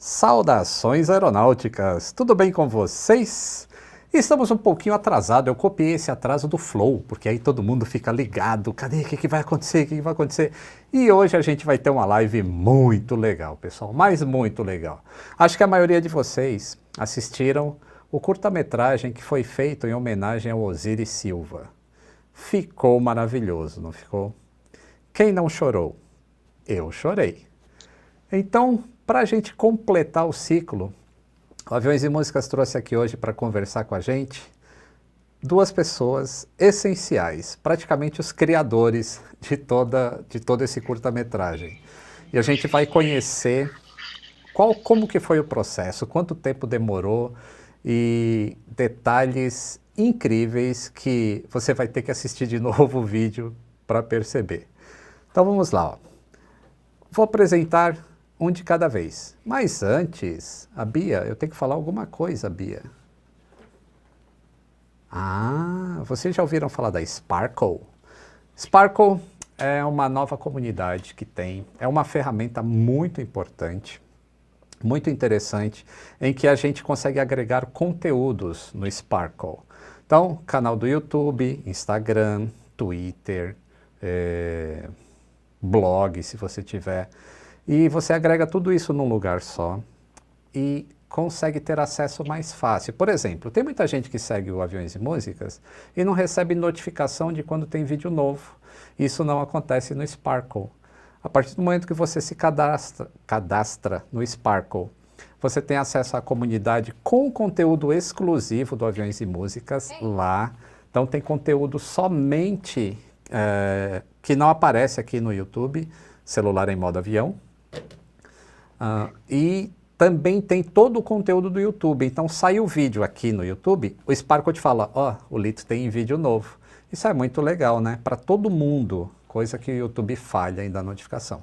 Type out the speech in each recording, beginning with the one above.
Saudações aeronáuticas, tudo bem com vocês? Estamos um pouquinho atrasados, eu copiei esse atraso do Flow, porque aí todo mundo fica ligado, cadê, o que vai acontecer, o que vai acontecer? E hoje a gente vai ter uma live muito legal, pessoal, mas muito legal. Acho que a maioria de vocês assistiram o curta-metragem que foi feito em homenagem ao Osiris Silva. Ficou maravilhoso, não ficou? Quem não chorou? Eu chorei. Então, para a gente completar o ciclo, o Aviões e Músicas trouxe aqui hoje para conversar com a gente duas pessoas essenciais, praticamente os criadores de todo esse curta-metragem. E a gente vai conhecer como que foi o processo, quanto tempo demorou e detalhes incríveis que você vai ter que assistir de novo o vídeo para perceber. Então vamos lá. Ó. Vou apresentar um de cada vez. Mas antes, a Bia, eu tenho que falar alguma coisa, Bia. Ah, vocês já ouviram falar da Sparkle? Sparkle é uma nova comunidade que tem, é uma ferramenta muito importante, muito interessante, em que a gente consegue agregar conteúdos no Sparkle. Então, canal do YouTube, Instagram, Twitter, blog, se você tiver. E você agrega tudo isso num lugar só e consegue ter acesso mais fácil. Por exemplo, tem muita gente que segue o Aviões e Músicas e não recebe notificação de quando tem vídeo novo. Isso não acontece no Sparkle. A partir do momento que você se cadastra no Sparkle, você tem acesso à comunidade com conteúdo exclusivo do Aviões e Músicas lá. Então tem conteúdo somente que não aparece aqui no YouTube, celular em modo avião. E também tem todo o conteúdo do YouTube. Então sai o vídeo aqui no YouTube, o Sparkle te fala, ó, o Lito tem vídeo novo. Isso é muito legal, né? Para todo mundo, coisa que o YouTube falha ainda na notificação.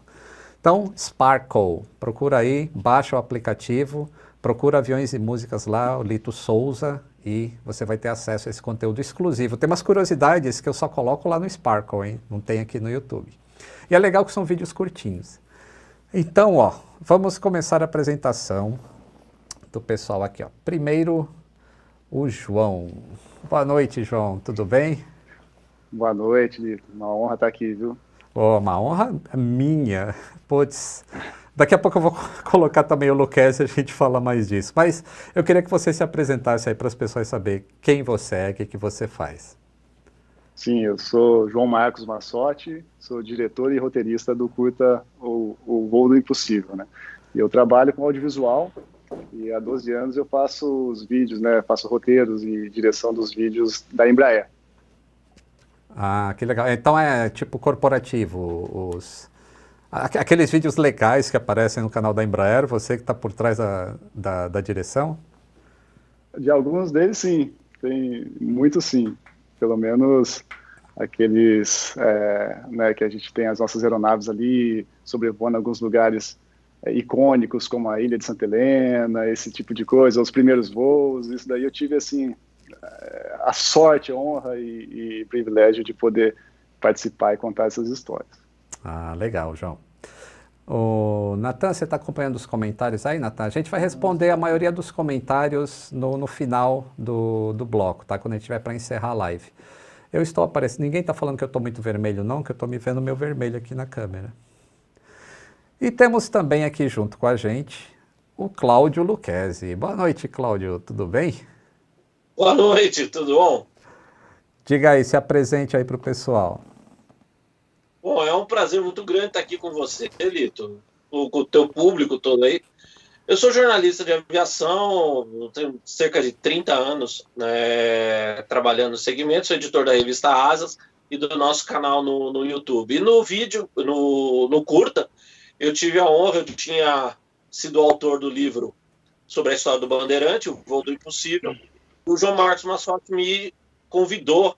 Então, Sparkle, procura aí, baixa o aplicativo, procura Aviões e Músicas lá, o Lito Souza, e você vai ter acesso a esse conteúdo exclusivo. Tem umas curiosidades que eu só coloco lá no Sparkle, hein? Não tem aqui no YouTube. E é legal que são vídeos curtinhos. Então, ó, vamos começar a apresentação do pessoal aqui, ó. Primeiro, o João. Boa noite, João. Tudo bem? Boa noite, Lito. Uma honra estar aqui, viu? Oh, uma honra minha. Puts, daqui a pouco eu vou colocar também o Luquezzi e a gente fala mais disso. Mas eu queria que você se apresentasse aí para as pessoas saberem quem você é, o que você faz. Sim, eu sou João Marcos Massotti, sou diretor e roteirista do curta O Voo do Impossível, né? E eu trabalho com audiovisual e há 12 anos eu faço os vídeos, né? Faço roteiros e direção dos vídeos da Embraer. Ah, que legal. Então é tipo corporativo, aqueles vídeos legais que aparecem no canal da Embraer, você que está por trás da direção? De alguns deles, sim. Tem muitos, sim. Pelo menos aqueles né, que a gente tem as nossas aeronaves ali sobrevoando alguns lugares icônicos, como a Ilha de Santa Helena, esse tipo de coisa, os primeiros voos. Isso daí eu tive assim a sorte, a honra e privilégio de poder participar e contar essas histórias. Ah, legal, João. O Natan, você está acompanhando os comentários aí, Natan? A gente vai responder a maioria dos comentários no final do bloco, tá? Quando a gente tiver para encerrar a live. Eu estou aparecendo, ninguém está falando que eu estou muito vermelho não, que eu estou me vendo meu vermelho aqui na câmera. E temos também aqui junto com a gente o Cláudio Luquezzi. Boa noite, Cláudio, tudo bem? Boa noite, tudo bom? Diga aí, se apresente aí para o pessoal. Bom, é um prazer muito grande estar aqui com você, Lito, com o teu público todo aí. Eu sou jornalista de aviação, tenho cerca de 30 anos trabalhando no segmento, sou editor da revista Asas e do nosso canal no YouTube. E no vídeo, no curta, eu tive a honra, eu tinha sido autor do livro sobre a história do Bandeirante, O Voo do Impossível. O João Marcos Massotti me convidou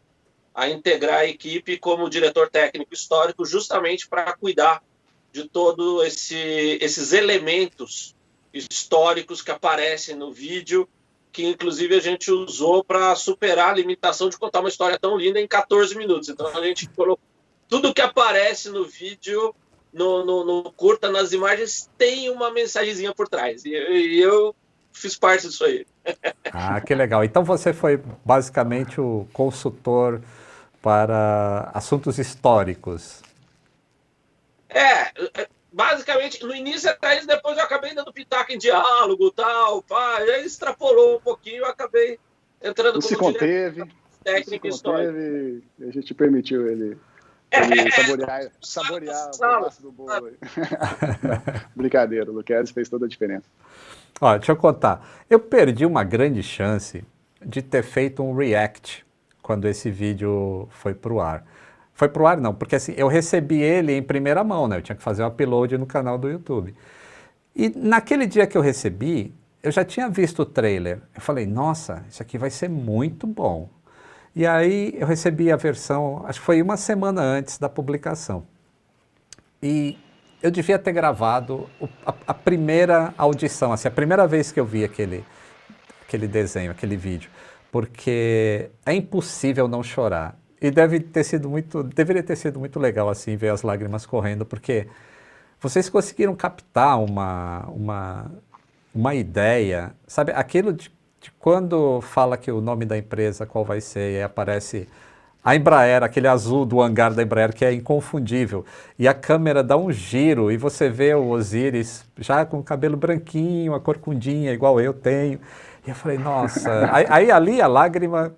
a integrar a equipe como diretor técnico histórico justamente para cuidar de todos esses elementos históricos que aparecem no vídeo, que inclusive a gente usou para superar a limitação de contar uma história tão linda em 14 minutos. Então a gente colocou tudo que aparece no vídeo no curta, nas imagens, tem uma mensagenzinha por trás. E eu fiz parte disso aí. Ah, que legal. Então você foi basicamente o consultor para assuntos históricos. Basicamente, no início era isso, depois eu acabei dando pitaco em diálogo, tal, pá, e aí extrapolou um pouquinho, eu acabei entrando Não se conteve, técnico histórico. a gente permitiu ele saborear o pedaço do bolo. Brincadeira, o Luquezzi fez toda a diferença. Ó, deixa eu contar. Eu perdi uma grande chance de ter feito um react quando esse vídeo foi pro ar. Foi pro ar não, porque assim, eu recebi ele em primeira mão, né? Eu tinha que fazer um upload no canal do YouTube. E naquele dia que eu recebi, eu já tinha visto o trailer. Eu falei, nossa, isso aqui vai ser muito bom. E aí eu recebi a versão, acho que foi uma semana antes da publicação. E eu devia ter gravado a primeira audição, assim, a primeira vez que eu vi aquele desenho, aquele vídeo. Porque é impossível não chorar. E deveria ter sido muito legal assim ver as lágrimas correndo, porque vocês conseguiram captar uma ideia, sabe? Aquilo de quando fala que o nome da empresa, qual vai ser, e aí aparece a Embraer, aquele azul do hangar da Embraer, que é inconfundível. E a câmera dá um giro e você vê o Osiris já com o cabelo branquinho, a corcundinha, igual eu tenho. E eu falei, nossa... Aí ali a lágrima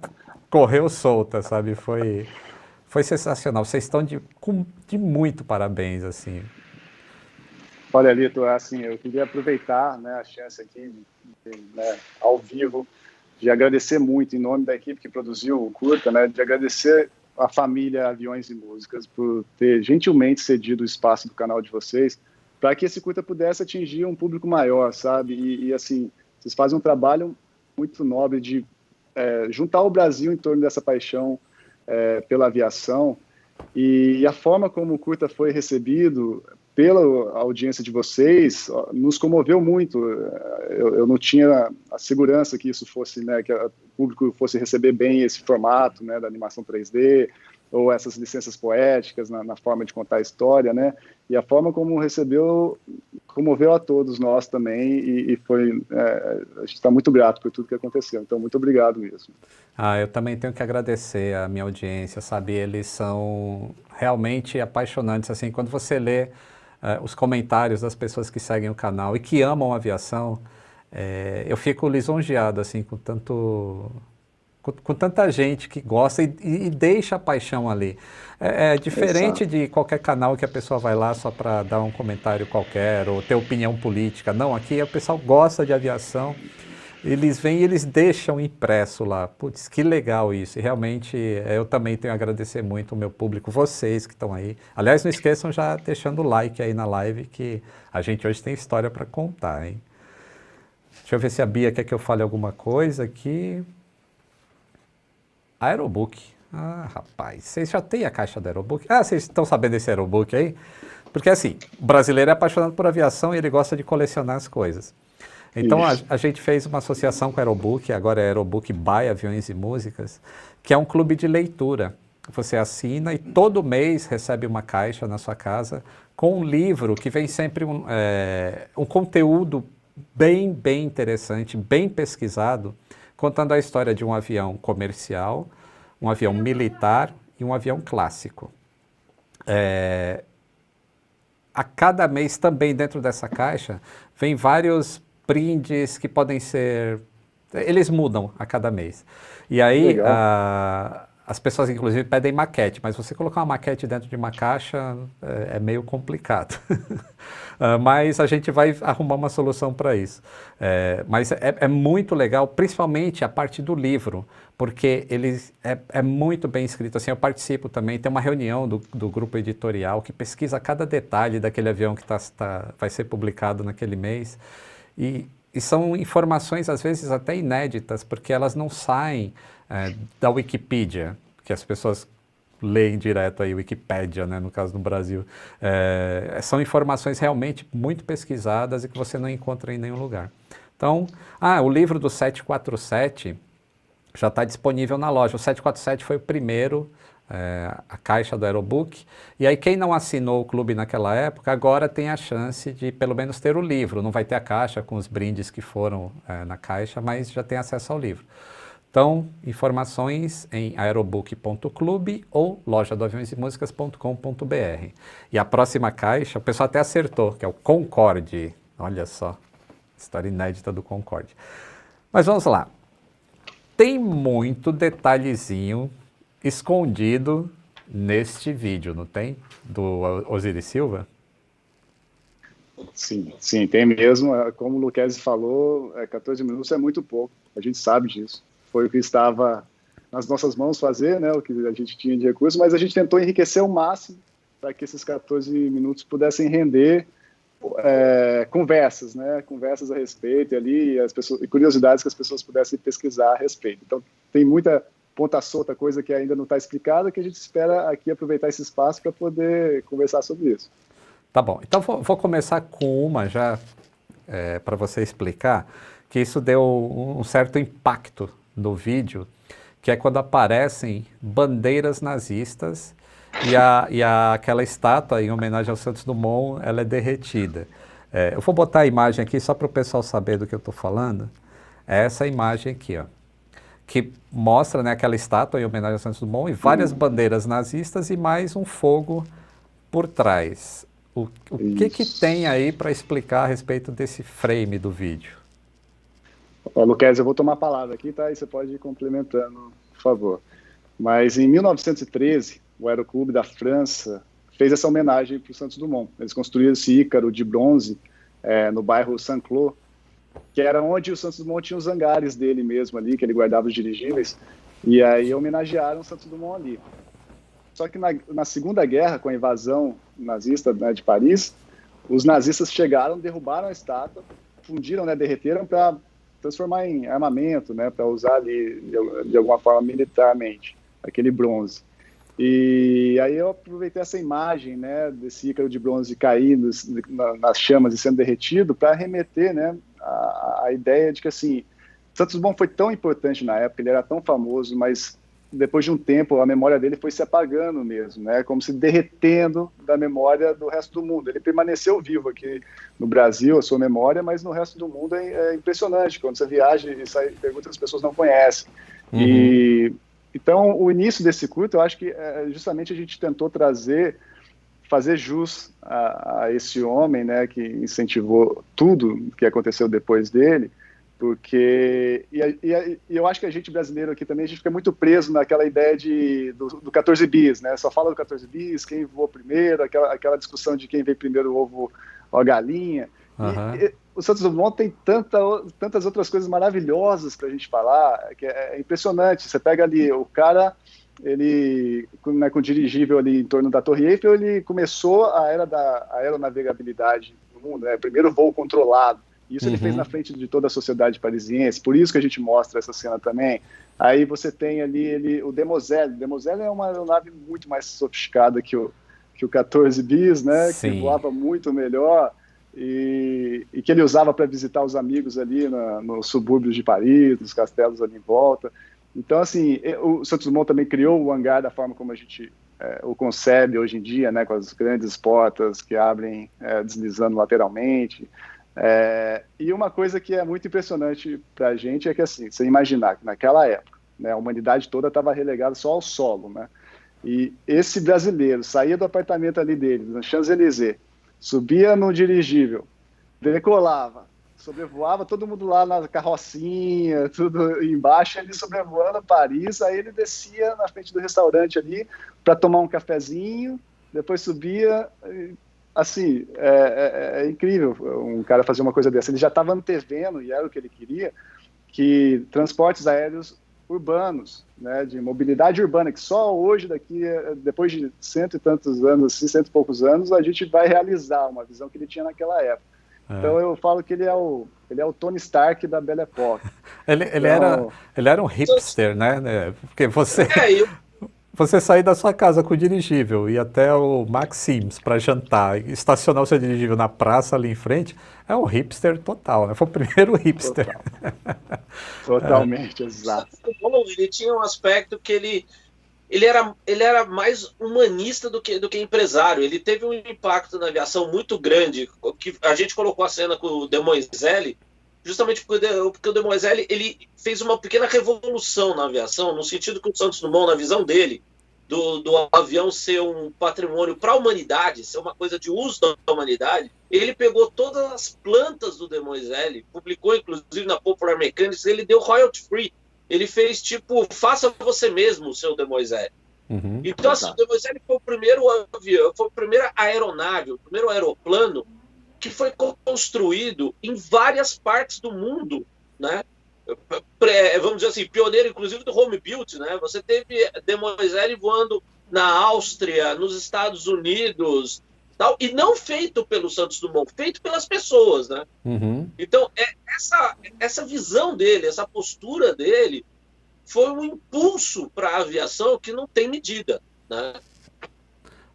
correu solta, sabe? Foi sensacional. Vocês estão de muito parabéns, assim. Olha, Lito, assim, eu queria aproveitar, né, a chance aqui, né, ao vivo, de agradecer muito, em nome da equipe que produziu o curta, né, de agradecer a família Aviões e Músicas por ter gentilmente cedido o espaço do canal de vocês para que esse curta pudesse atingir um público maior, sabe? E assim, vocês fazem um trabalho muito nobre de juntar o Brasil em torno dessa paixão pela aviação, e a forma como o curta foi recebido pela audiência de vocês nos comoveu muito. Eu não tinha a segurança que isso fosse, né, que o público fosse receber bem esse formato, né, da animação 3D, ou essas licenças poéticas na forma de contar a história, né, e a forma como recebeu comoveu a todos nós também, e foi, a gente está muito grato por tudo que aconteceu, então muito obrigado mesmo. Eu também tenho que agradecer a minha audiência, sabe, eles são realmente apaixonantes, assim, quando você lê os comentários das pessoas que seguem o canal e que amam a aviação, eu fico lisonjeado, assim, com tanta gente que gosta e deixa a paixão ali. É diferente Exato. de qualquer canal que a pessoa vai lá só para dar um comentário qualquer ou ter opinião política. Não, aqui o pessoal gosta de aviação, eles vêm e eles deixam impresso lá. Putz, que legal isso. E realmente eu também tenho a agradecer muito o meu público, vocês que estão aí. Aliás, não esqueçam já deixando o like aí na live, que a gente hoje tem história para contar, hein? Deixa eu ver se a Bia quer que eu fale alguma coisa aqui. Aerobook. Ah, rapaz, vocês já têm a caixa do Aerobook? Ah, vocês estão sabendo desse Aerobook aí? Porque assim, o brasileiro é apaixonado por aviação e ele gosta de colecionar as coisas. Então a gente fez uma associação com a Aerobook, agora é Aerobook by Aviões e Músicas, que é um clube de leitura. Você assina e todo mês recebe uma caixa na sua casa com um livro que vem sempre um conteúdo bem interessante, bem pesquisado, contando a história de um avião comercial, um avião militar e um avião clássico. A cada mês também dentro dessa caixa vem vários brindes que podem ser... Eles mudam a cada mês. E aí as pessoas inclusive pedem maquete, mas você colocar uma maquete dentro de uma caixa é meio complicado. Mas a gente vai arrumar uma solução para isso. Mas é muito legal, principalmente a parte do livro, porque ele é muito bem escrito. Assim, eu participo também, tem uma reunião do grupo editorial que pesquisa cada detalhe daquele avião que vai ser publicado naquele mês. E são informações, às vezes, até inéditas, porque elas não saem da Wikipedia, que as pessoas leem direto aí, Wikipédia, né, no caso do Brasil. São informações realmente muito pesquisadas e que você não encontra em nenhum lugar. Então, o livro do 747 já está disponível na loja. O 747 foi o primeiro a caixa do Aerobook. E aí quem não assinou o clube naquela época, agora tem a chance de pelo menos ter o livro. Não vai ter a caixa com os brindes que foram na caixa, mas já tem acesso ao livro. Então, informações em aerobook.clube ou lojadoaviõesemusicas.com.br. E a próxima caixa, o pessoal até acertou, que é o Concorde. Olha só, história inédita do Concorde. Mas vamos lá. Tem muito detalhezinho escondido neste vídeo, não tem? Do Osiris Silva? Sim, sim, tem mesmo. Como o Lucchesi falou, 14 minutos é muito pouco, a gente sabe disso. Foi o que estava nas nossas mãos fazer, né, o que a gente tinha de recursos, mas a gente tentou enriquecer ao máximo para que esses 14 minutos pudessem render conversas, né, conversas a respeito ali, e curiosidades que as pessoas pudessem pesquisar a respeito. Então, tem muita ponta solta, coisa que ainda não está explicada, que a gente espera aqui aproveitar esse espaço para poder conversar sobre isso. Tá bom, então vou começar com uma já, para você explicar, que isso deu um certo impacto no vídeo, que é quando aparecem bandeiras nazistas e aquela estátua em homenagem ao Santos Dumont, ela é derretida. Eu vou botar a imagem aqui só para o pessoal saber do que eu estou falando. É essa imagem aqui, ó, que mostra, né, aquela estátua em homenagem ao Santos Dumont e várias bandeiras nazistas e mais um fogo por trás. O que tem aí para explicar a respeito desse frame do vídeo? Lucchesi, eu vou tomar a palavra aqui, tá? E você pode ir complementando, por favor. Mas em 1913, o Aeroclube da França fez essa homenagem para o Santos Dumont. Eles construíram esse Ícaro de bronze no bairro Saint-Cloud, que era onde o Santos Dumont tinha os hangares dele mesmo ali, que ele guardava os dirigíveis, e aí homenagearam o Santos Dumont ali. Só que na Segunda Guerra, com a invasão nazista, né, de Paris, os nazistas chegaram, derrubaram a estátua, fundiram, né, derreteram para transformar em armamento, né, para usar ali de alguma forma militarmente, aquele bronze. E aí eu aproveitei essa imagem, né, desse Ícaro de bronze cair nas chamas e sendo derretido para remeter, né, a ideia de que, assim, Santos Dumont foi tão importante na época, ele era tão famoso, mas depois de um tempo a memória dele foi se apagando mesmo, né, como se derretendo da memória do resto do mundo. Ele permaneceu vivo aqui no Brasil, a sua memória, mas no resto do mundo é impressionante. Quando você viaja e sai, pergunta, as pessoas não conhecem. Uhum. Então, o início desse culto, eu acho que justamente a gente tentou fazer jus a esse homem, né, que incentivou tudo que aconteceu depois dele, porque eu acho que a gente brasileiro aqui também, a gente fica muito preso naquela ideia do 14 bis, né, só fala do 14 bis, quem voou primeiro, aquela discussão de quem veio primeiro o ovo ou a galinha. Uhum. E o Santos Dumont tem tantas outras coisas maravilhosas para a gente falar, que é impressionante. Você pega ali, o cara, ele, né, com dirigível ali em torno da Torre Eiffel, ele começou a era da aeronavegabilidade no mundo, né, primeiro voo controlado. Isso ele fez na frente de toda a sociedade parisiense, por isso que a gente mostra essa cena também. Aí você tem ali o Demoiselle. O Demoiselle é uma aeronave muito mais sofisticada que o 14 bis, né, que voava muito melhor. E que ele usava para visitar os amigos ali nos subúrbios de Paris, nos castelos ali em volta. Então, assim, o Santos Dumont também criou o hangar da forma como a gente o concebe hoje em dia, né, com as grandes portas que abrem deslizando lateralmente. E uma coisa que é muito impressionante para a gente é que, assim, você imaginar que naquela época, né, a humanidade toda estava relegada só ao solo, né? E esse brasileiro saía do apartamento ali dele, no Champs-Élysées, subia no dirigível, decolava, sobrevoava todo mundo lá na carrocinha, tudo embaixo, ele sobrevoando Paris, aí ele descia na frente do restaurante ali para tomar um cafezinho, depois subia, assim, é incrível um cara fazer uma coisa dessa. Ele já estava antevendo, e era o que ele queria, que transportes aéreos urbanos, né, de mobilidade urbana, que só hoje, depois de cento e tantos anos, assim, cento e poucos anos, a gente vai realizar uma visão que ele tinha naquela época. Então eu falo que ele é o Tony Stark da Belle Époque. Ele era um hipster, né? Porque você sair da sua casa com o dirigível, ir até o Maxim's para jantar, estacionar o seu dirigível na praça ali em frente, é um hipster total, né? Foi o primeiro hipster. Totalmente, exato. Ele tinha um aspecto que ele era mais humanista do que empresário. Ele teve um impacto na aviação muito grande, que a gente colocou a cena com o Demoiselle, justamente porque o Demoiselle ele fez uma pequena revolução na aviação, no sentido que o Santos Dumont, na visão dele, do avião ser um patrimônio para a humanidade, ser uma coisa de uso da humanidade, ele pegou todas as plantas do Demoiselle, publicou inclusive na Popular Mechanics, ele deu royalty free. Ele fez tipo, faça você mesmo o seu Demoiselle. Uhum. Então, assim, o Demoiselle foi o primeiro avião, foi a primeira aeronave, o primeiro aeroplano que foi construído em várias partes do mundo, né? Vamos dizer assim, pioneiro inclusive do home build, né? Você teve Demoiselle voando na Áustria, nos Estados Unidos, tal, e não feito pelo Santos Dumont, feito pelas pessoas, né? Uhum. Então, essa visão dele, essa postura dele, foi um impulso para a aviação que não tem medida, né?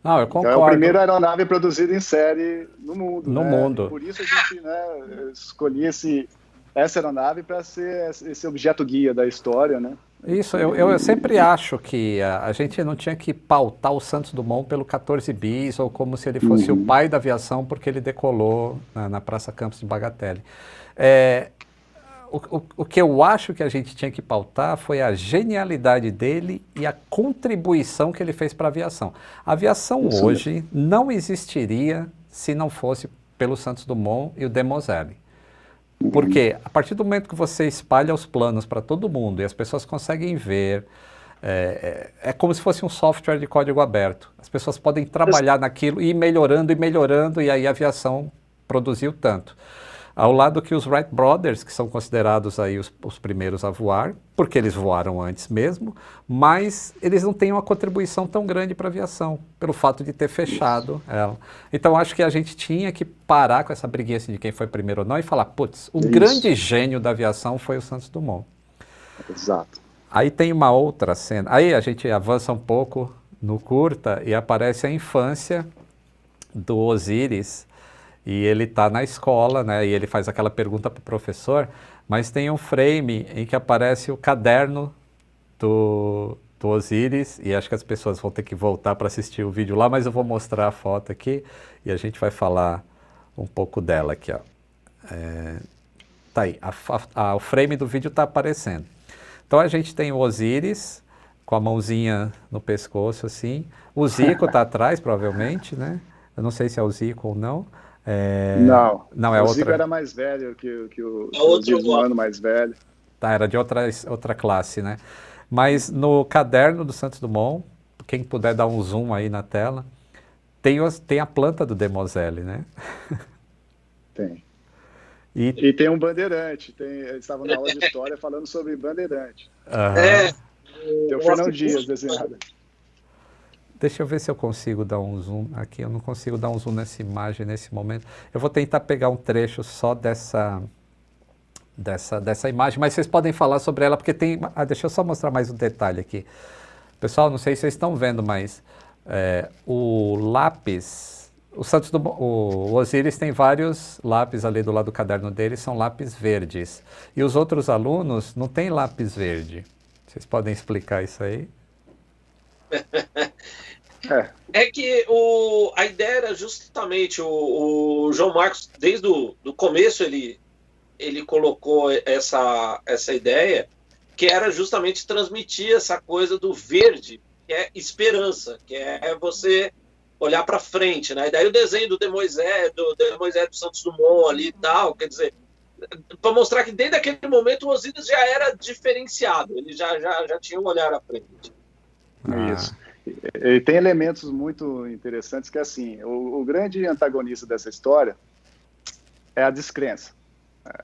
Não, eu concordo. Então, é a primeira aeronave produzida em série no mundo. No mundo. Por isso a gente, né, escolhia essa aeronave para ser esse objeto guia da história, né? Isso, eu sempre acho que a gente não tinha que pautar o Santos Dumont pelo 14 bis ou como se ele fosse o pai da aviação porque ele decolou na Praça Campos de Bagatelle. O que eu acho que a gente tinha que pautar foi a genialidade dele e a contribuição que ele fez para a aviação. A aviação hoje não existiria se não fosse pelo Santos Dumont e o Demoiselle. Porque a partir do momento que você espalha os planos para todo mundo e as pessoas conseguem ver, é como se fosse um software de código aberto. As pessoas podem trabalhar naquilo e ir melhorando, e aí a aviação produziu tanto. Ao lado que os Wright Brothers, que são considerados aí os primeiros a voar, porque eles voaram antes mesmo, mas eles não têm uma contribuição tão grande para a aviação, pelo fato de ter fechado ela. Então acho que a gente tinha que parar com essa briguinha assim, de quem foi primeiro ou não e falar, putz, o grande gênio da aviação foi o Santos Dumont. Exato. Aí tem uma outra cena, aí a gente avança um pouco no curta e aparece a infância do Osiris. E ele está na escola, né? E ele faz aquela pergunta para o professor, mas tem um frame em que aparece o caderno do Osiris, e acho que as pessoas vão ter que voltar para assistir o vídeo lá, mas eu vou mostrar a foto aqui e a gente vai falar um pouco dela aqui, ó. Tá aí, o frame do vídeo está aparecendo. Então a gente tem o Osiris com a mãozinha no pescoço assim, o Zico está atrás provavelmente, né? Eu não sei se é o Zico ou não. Não, é o outra. Zico era mais velho que o outro ano mais velho. Tá, era de outra classe, né? Mas no caderno do Santos Dumont, quem puder dar um zoom aí na tela, tem a planta do Demoiselle, né? Tem. E tem um bandeirante. Eles estavam na aula de história falando sobre bandeirante. Tem o Fernão Dias desenhado. Deixa eu ver se eu consigo dar um zoom aqui. Eu não consigo dar um zoom nessa imagem nesse momento. Eu vou tentar pegar um trecho só dessa imagem, mas vocês podem falar sobre ela, porque tem... deixa eu só mostrar mais um detalhe aqui. Pessoal, não sei se vocês estão vendo, mas o lápis... O Osiris tem vários lápis ali do lado do caderno dele, são lápis verdes. E os outros alunos não têm lápis verde. Vocês podem explicar isso aí? É que a ideia era justamente o João Marcos, desde o começo ele colocou essa ideia, que era justamente transmitir essa coisa do verde, que é esperança, que é você olhar para frente, né? E daí o desenho do Demoiselle do Santos Dumont ali e tal, quer dizer, para mostrar que desde aquele momento o Osiris já era diferenciado, ele já tinha um olhar à frente. Isso. E tem elementos muito interessantes que, assim, o grande antagonista dessa história é a descrença.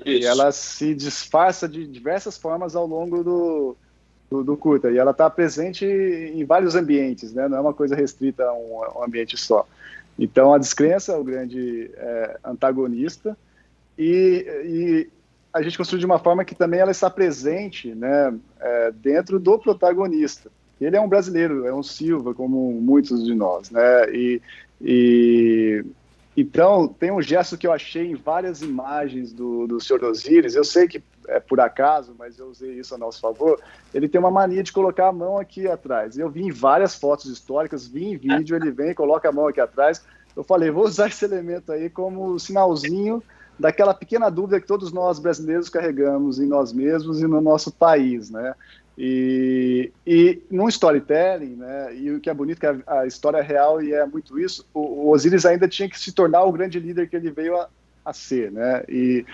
E ela se disfarça de diversas formas ao longo do curta. E ela está presente em vários ambientes, né? Não é uma coisa restrita a um ambiente só. Então, a descrença é o grande antagonista. E a gente construiu de uma forma que também ela está presente, né, dentro do protagonista. Ele é um brasileiro, é um Silva, como muitos de nós, né? E Então, tem um gesto que eu achei em várias imagens do Senhor Osíris, eu sei que é por acaso, mas eu usei isso a nosso favor, ele tem uma mania de colocar a mão aqui atrás. Eu vi em várias fotos históricas, vi em vídeo, ele vem e coloca a mão aqui atrás. Eu falei, vou usar esse elemento aí como sinalzinho daquela pequena dúvida que todos nós brasileiros carregamos em nós mesmos e no nosso país, né? E num storytelling, né, e o que é bonito é que a história é real e é muito isso, o Osíris ainda tinha que se tornar o grande líder que ele veio a ser, né, e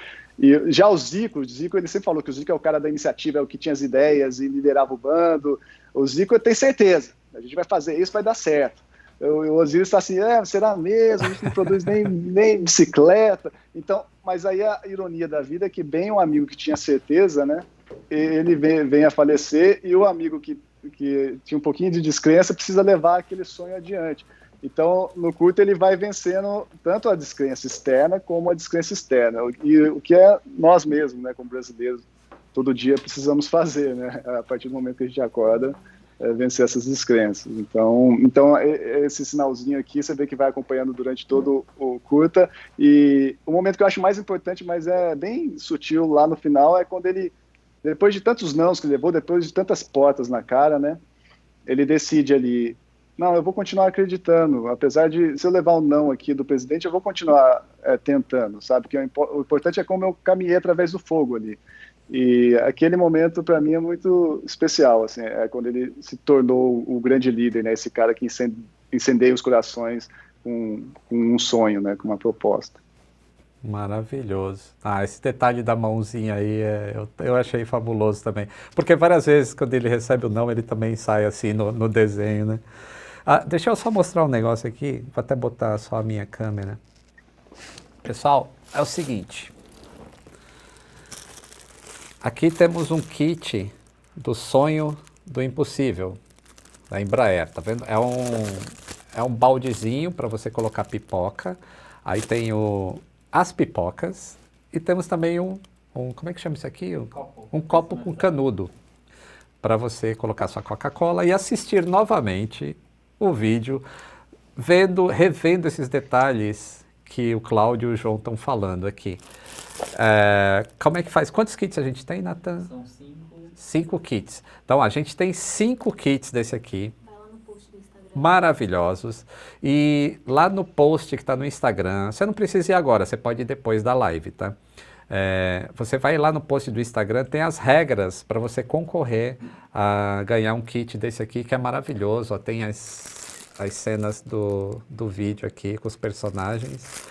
já o Zico, ele sempre falou que o Zico é o cara da iniciativa, é o que tinha as ideias e liderava o bando. O Zico tem certeza, a gente vai fazer isso, vai dar certo. O Osíris está assim, será mesmo? A gente não produz nem bicicleta. Então, mas aí a ironia da vida é que bem um amigo que tinha certeza, né, ele vem a falecer e o amigo que tinha um pouquinho de descrença precisa levar aquele sonho adiante. Então, no curto, ele vai vencendo tanto a descrença externa como a descrença externa. E o que é nós mesmos, né, como brasileiros, todo dia precisamos fazer, né, a partir do momento que a gente acorda, vencer essas descrenças. Então, esse sinalzinho aqui, você vê que vai acompanhando durante todo o curta. E o momento que eu acho mais importante, mas é bem sutil lá no final, é quando ele, depois de tantos nãos que levou, depois de tantas portas na cara, né, ele decide ali, não, eu vou continuar acreditando, apesar de, se eu levar um não aqui do presidente, eu vou continuar tentando, sabe, que o importante é como eu caminhei através do fogo ali. E aquele momento, para mim, é muito especial, assim, é quando ele se tornou o grande líder, né, esse cara que incendeia os corações com um sonho, né, com uma proposta. Maravilhoso. Esse detalhe da mãozinha aí, eu achei fabuloso também. Porque várias vezes, quando ele recebe o não, ele também sai assim no desenho, né? Deixa eu só mostrar um negócio aqui, vou até botar só a minha câmera. Pessoal, é o seguinte. Aqui temos um kit do sonho do impossível, da Embraer, tá vendo? É um baldezinho para você colocar pipoca. Aí tem as pipocas e temos também como é que chama isso aqui? Um copo com canudo para você colocar sua Coca-Cola e assistir novamente o vídeo, revendo esses detalhes que o Cláudio e o João estão falando aqui. Como é que faz? Quantos kits a gente tem, Nathan? São 5. 5 kits. Então, a gente tem 5 kits desse aqui. Vai lá no post do Instagram. Maravilhosos. E lá no post que está no Instagram, você não precisa ir agora, você pode ir depois da live, tá? Você vai lá no post do Instagram, tem as regras para você concorrer a ganhar um kit desse aqui, que é maravilhoso. Ó, tem as cenas do vídeo aqui com os personagens.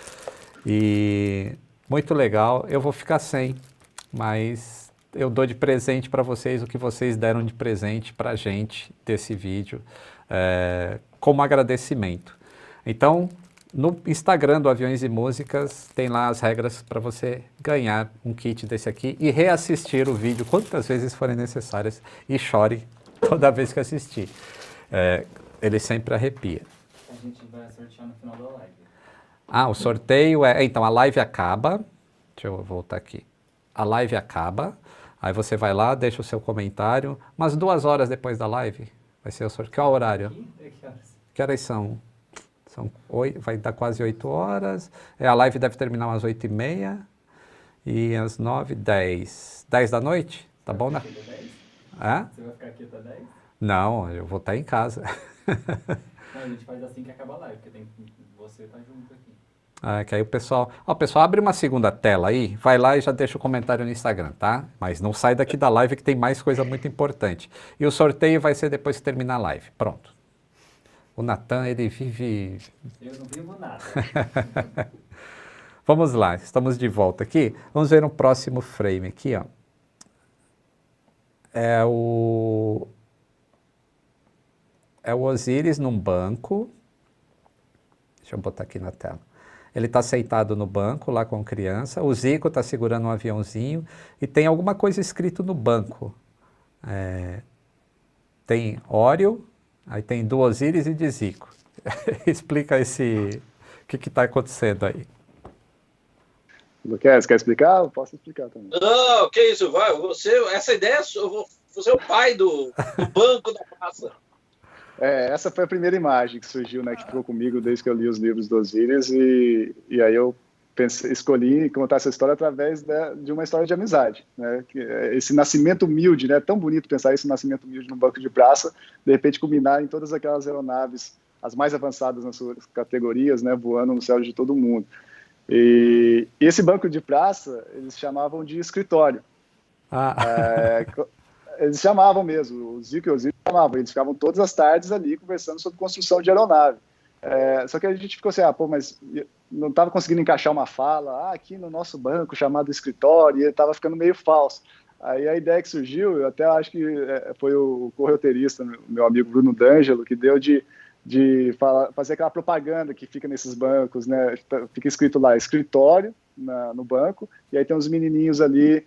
E muito legal. Eu vou ficar sem, mas eu dou de presente para vocês o que vocês deram de presente para a gente desse vídeo, como agradecimento. Então, no Instagram do Aviões e Músicas, tem lá as regras para você ganhar um kit desse aqui e reassistir o vídeo quantas vezes forem necessárias e chore toda vez que assistir. Ele sempre arrepia. A gente vai sortear no final da live. O sorteio então a live acaba, deixa eu voltar aqui, a live acaba, aí você vai lá, deixa o seu comentário, umas 2 horas depois da live vai ser o sorteio. Qual é o horário? Que horas são? Vai dar quase 8 horas, a live deve terminar umas 8h30 e às 9, 10. 10 da noite? Tá bom, né? Você vai ficar aqui até 10? Não, eu vou estar em casa. Não, a gente faz assim que acaba a live, porque você tá junto aqui. Que aí o pessoal abre uma segunda tela aí, vai lá e já deixa o comentário no Instagram, tá? Mas não sai daqui da live que tem mais coisa muito importante. E o sorteio vai ser depois que terminar a live. Pronto. O Nathan, ele vive... Eu não vivo nada. Vamos lá, estamos de volta aqui. Vamos ver um próximo frame aqui, ó. É o Osíris num banco. Deixa eu botar aqui na tela. Ele está sentado no banco lá com a criança. O Zico está segurando um aviãozinho e tem alguma coisa escrito no banco. Tem Ório, aí tem do Osíris e de Zico. Explica o que está acontecendo aí. Quer explicar? Eu posso explicar também. Não, que isso, vai. Essa ideia é sua. Você é o pai do banco da praça. Essa foi a primeira imagem que surgiu, né, que ficou comigo desde que eu li os livros do Osíris, e aí eu escolhi contar essa história através de uma história de amizade, né, esse nascimento humilde, né, tão bonito pensar esse nascimento humilde num banco de praça, de repente culminar em todas aquelas aeronaves, as mais avançadas nas suas categorias, né, voando no céu de todo mundo. E esse banco de praça, eles chamavam de escritório. Eles chamavam mesmo, o Zico e o Osiris chamavam, eles ficavam todas as tardes ali conversando sobre construção de aeronave. Só que a gente ficou assim, mas não estava conseguindo encaixar uma fala, aqui no nosso banco chamado escritório, e estava ficando meio falso. Aí a ideia que surgiu, eu até acho que foi o correuteirista, meu amigo Bruno D'Angelo, que deu de fazer aquela propaganda que fica nesses bancos, né? Fica escrito lá, escritório no banco, e aí tem uns menininhos ali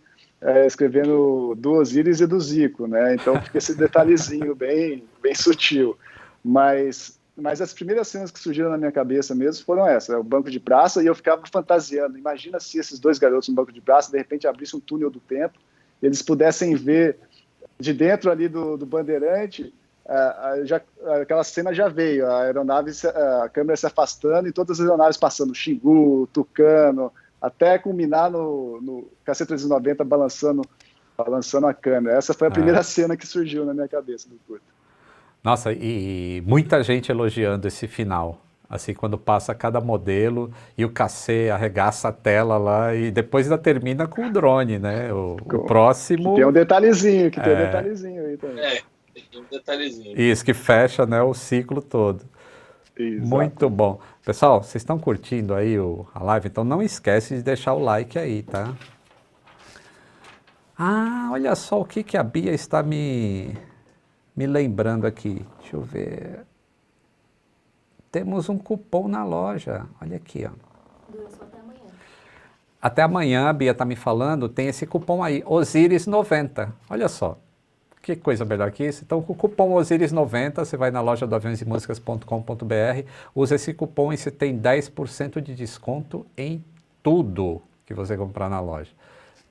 escrevendo do Osíris e do Zico, né? Então fica esse detalhezinho bem sutil. Mas as primeiras cenas que surgiram na minha cabeça mesmo foram essas, o banco de praça, e eu ficava fantasiando. Imagina se esses dois garotos no banco de praça, de repente abrissem um túnel do tempo, e eles pudessem ver de dentro ali do Bandeirante, aquela cena já veio, a aeronave, a câmera se afastando e todas as aeronaves passando, Xingu, Tucano, até culminar no KC-390 balançando a câmera. Essa foi a primeira cena que surgiu na minha cabeça do curto. Nossa, e muita gente elogiando esse final. Assim, quando passa cada modelo e o KC arregaça a tela lá e depois ainda termina com o drone, né? O próximo... Que tem um detalhezinho, aí também. Tem um detalhezinho. Isso, que fecha, né, o ciclo todo. Exato. Muito bom. Pessoal, vocês estão curtindo aí a live? Então não esquece de deixar o like aí, tá? Olha só o que a Bia está me lembrando aqui. Deixa eu ver. Temos um cupom na loja. Olha aqui, ó. Dura só até amanhã. Até amanhã, a Bia está me falando, tem esse cupom aí, Osíris90. Olha só. Que coisa melhor que isso. Então, com o cupom Osíris90, você vai na loja do aviõesemusicas.com.br, usa esse cupom e você tem 10% de desconto em tudo que você comprar na loja.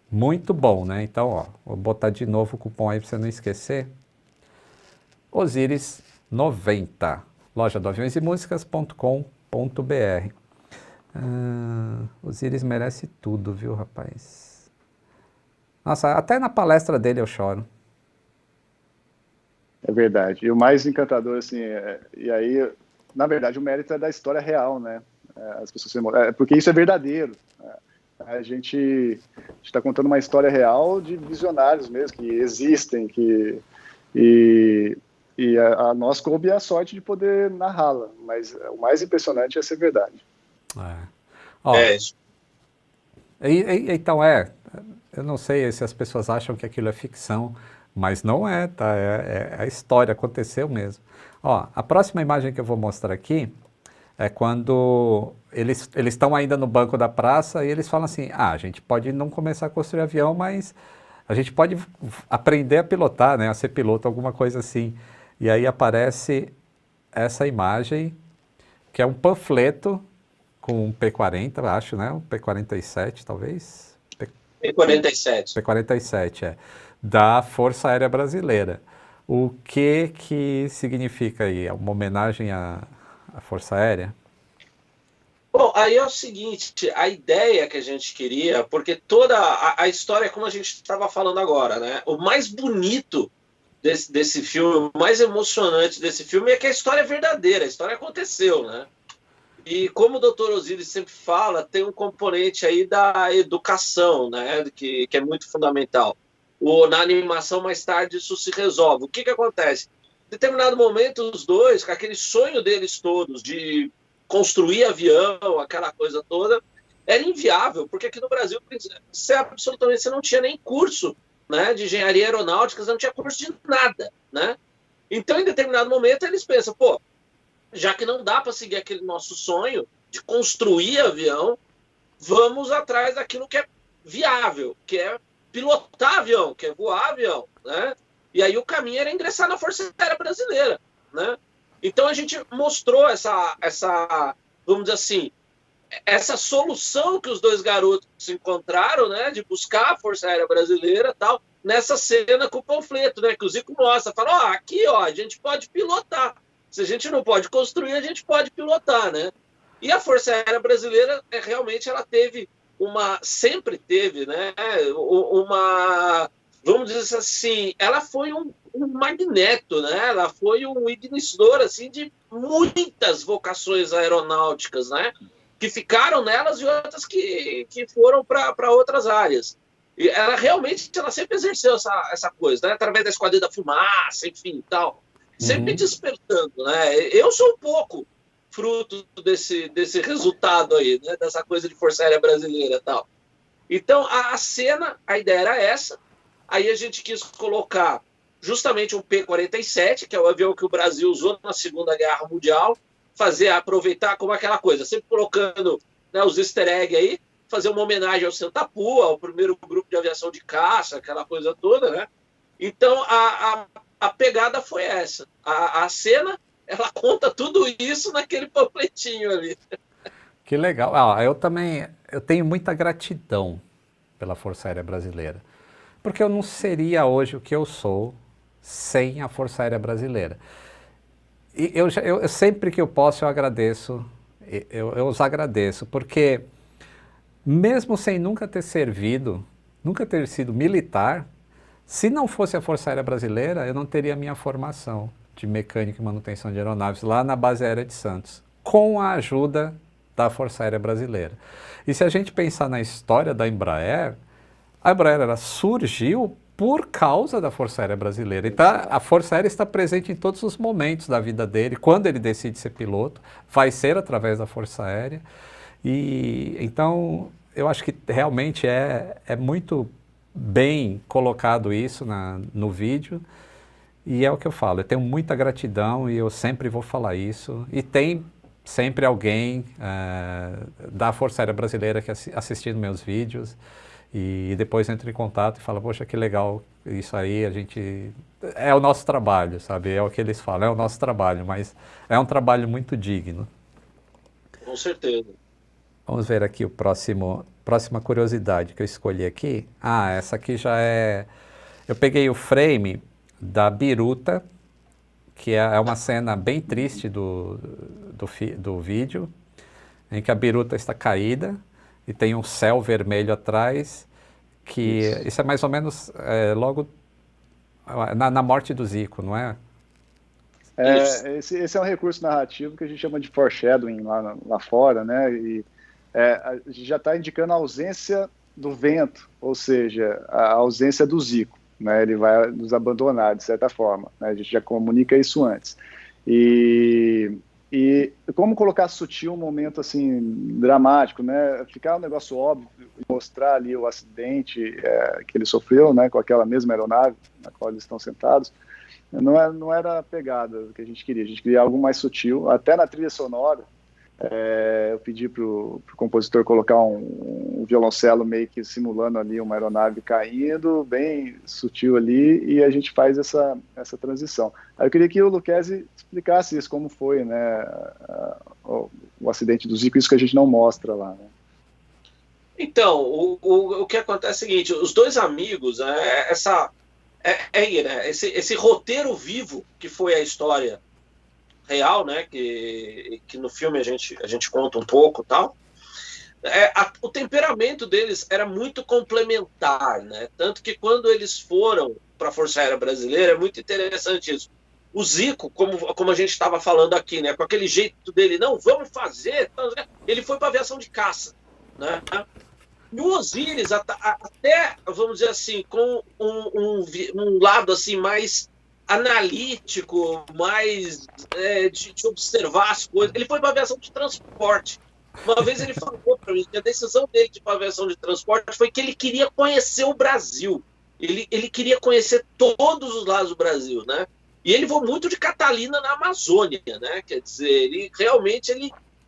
Muito bom, né? Então, ó, vou botar de novo o cupom aí para você não esquecer. Osíris90, loja do aviõesemusicas.com.br. Osíris merece tudo, viu, rapaz? Nossa, até na palestra dele eu choro. É verdade. E o mais encantador, assim, e aí, na verdade, o mérito é da história real, né? As pessoas porque isso é verdadeiro. A gente está contando uma história real de visionários mesmo, que existem, e a nós coube a sorte de poder narrá-la, mas o mais impressionante é ser verdade. Isso. Então, eu não sei se as pessoas acham que aquilo é ficção, mas não é, tá? É a história, aconteceu mesmo. Ó, a próxima imagem que eu vou mostrar aqui é quando eles estão ainda no banco da praça e eles falam assim, a gente pode não começar a construir avião, mas a gente pode aprender a pilotar, né? A ser piloto, alguma coisa assim. E aí aparece essa imagem, que é um panfleto com um P-40, acho, né? Um P-47, talvez? P-47. P-47, da Força Aérea Brasileira. O que significa aí? É uma homenagem à Força Aérea? Bom, aí é o seguinte, a ideia que a gente queria, porque toda a história, como a gente estava falando agora, né? O mais bonito desse filme, o mais emocionante desse filme é que a história é verdadeira, a história aconteceu, né? E como o Dr. Osíris sempre fala, tem um componente aí da educação, né? Que é muito fundamental. Na animação, mais tarde, isso se resolve. O que acontece? Em determinado momento, os dois, com aquele sonho deles todos de construir avião, aquela coisa toda, era inviável, porque aqui no Brasil você não tinha nem curso, né, de engenharia aeronáutica, você não tinha curso de nada, né? Então, em determinado momento, eles pensam, já que não dá para seguir aquele nosso sonho de construir avião, vamos atrás daquilo que é viável, que é pilotar avião, que é voar avião, né? E aí o caminho era ingressar na Força Aérea Brasileira, né? Então a gente mostrou essa, vamos dizer assim, essa solução que os dois garotos encontraram, né, de buscar a Força Aérea Brasileira, tal, nessa cena com o panfleto, né, que o Zico mostra, fala, aqui, a gente pode pilotar, Se a gente não pode construir, a gente pode pilotar, né? E a Força Aérea Brasileira, realmente, ela sempre teve, né, vamos dizer assim, ela foi um magneto, né? Ela foi um igniçador, assim, de muitas vocações aeronáuticas, né? Que ficaram nelas e outras que foram para outras áreas. E ela realmente, ela sempre exerceu essa coisa, né? Através da Esquadrilha da Fumaça, enfim, tal. Sempre despertando, né? Eu sou um pouco fruto desse resultado aí, né? Dessa coisa de Força Aérea Brasileira e tal. Então, a cena, a ideia era essa. Aí a gente quis colocar justamente um P-47, que é o avião que o Brasil usou na Segunda Guerra Mundial, aproveitar como aquela coisa, sempre colocando, né, os easter eggs aí, fazer uma homenagem ao Santa Pua, ao primeiro grupo de aviação de caça, aquela coisa toda, né? Então, a pegada foi essa. A cena, ela conta tudo isso naquele panfletinho ali. Que legal. Eu tenho muita gratidão pela Força Aérea Brasileira, porque eu não seria hoje o que eu sou sem a Força Aérea Brasileira. E eu sempre que eu posso, eu agradeço, eu os agradeço, porque mesmo sem nunca ter servido, nunca ter sido militar, se não fosse a Força Aérea Brasileira, eu não teria a minha formação de mecânica e manutenção de aeronaves lá na Base Aérea de Santos, com a ajuda da Força Aérea Brasileira. E se a gente pensar na história da Embraer, a Embraer ela surgiu por causa da Força Aérea Brasileira. Então, a Força Aérea está presente em todos os momentos da vida dele. Quando ele decide ser piloto, vai ser através da Força Aérea. E então, eu acho que realmente é muito bem colocado isso no vídeo. E é o que eu falo, eu tenho muita gratidão e eu sempre vou falar isso. E tem sempre alguém da Força Aérea Brasileira que assistindo meus vídeos e depois entra em contato e fala, poxa, que legal isso aí, é o nosso trabalho, sabe? É o que eles falam, é o nosso trabalho, mas é um trabalho muito digno. Com certeza. Vamos ver aqui próxima curiosidade que eu escolhi aqui. Essa aqui já é... Eu peguei o frame da biruta, que é uma cena bem triste do vídeo, em que a biruta está caída e tem um céu vermelho atrás, que isso é mais ou menos logo na morte do Zico, não é? Esse é um recurso narrativo que a gente chama de foreshadowing lá fora, né? E a gente já está indicando a ausência do vento, ou seja, a ausência do Zico, né? Ele vai nos abandonar, de certa forma, né? A gente já comunica isso antes. E como colocar sutil um momento assim dramático, né? Ficar um negócio óbvio, mostrar ali o acidente que ele sofreu, né? Com aquela mesma aeronave na qual eles estão sentados, não era a pegada que a gente queria. A gente queria algo mais sutil. Até na trilha sonora, eu pedi para o compositor colocar um violoncelo meio que simulando ali uma aeronave caindo, bem sutil ali, e a gente faz essa transição. Aí eu queria que o Lucchesi explicasse isso, como foi, né, o acidente do Zico, isso que a gente não mostra lá, né? Então, o que acontece é o seguinte, os dois amigos, né, esse roteiro vivo que foi a história real, né, que no filme a gente conta um pouco, tal. O temperamento deles era muito complementar, né? Tanto que quando eles foram para a Força Aérea Brasileira, é muito interessante isso. O Zico, como a gente estava falando aqui, né, com aquele jeito dele, não, vamos fazer, ele foi para a aviação de caça, né? E o Osiris, até, vamos dizer assim, com um lado assim mais analítico, mais de observar as coisas. Ele foi para a aviação de transporte. Uma vez ele falou para mim que a decisão dele de ir para a aviação de transporte foi que ele queria conhecer o Brasil. Ele queria conhecer todos os lados do Brasil, né? E ele voou muito de Catalina na Amazônia, né? Quer dizer, ele realmente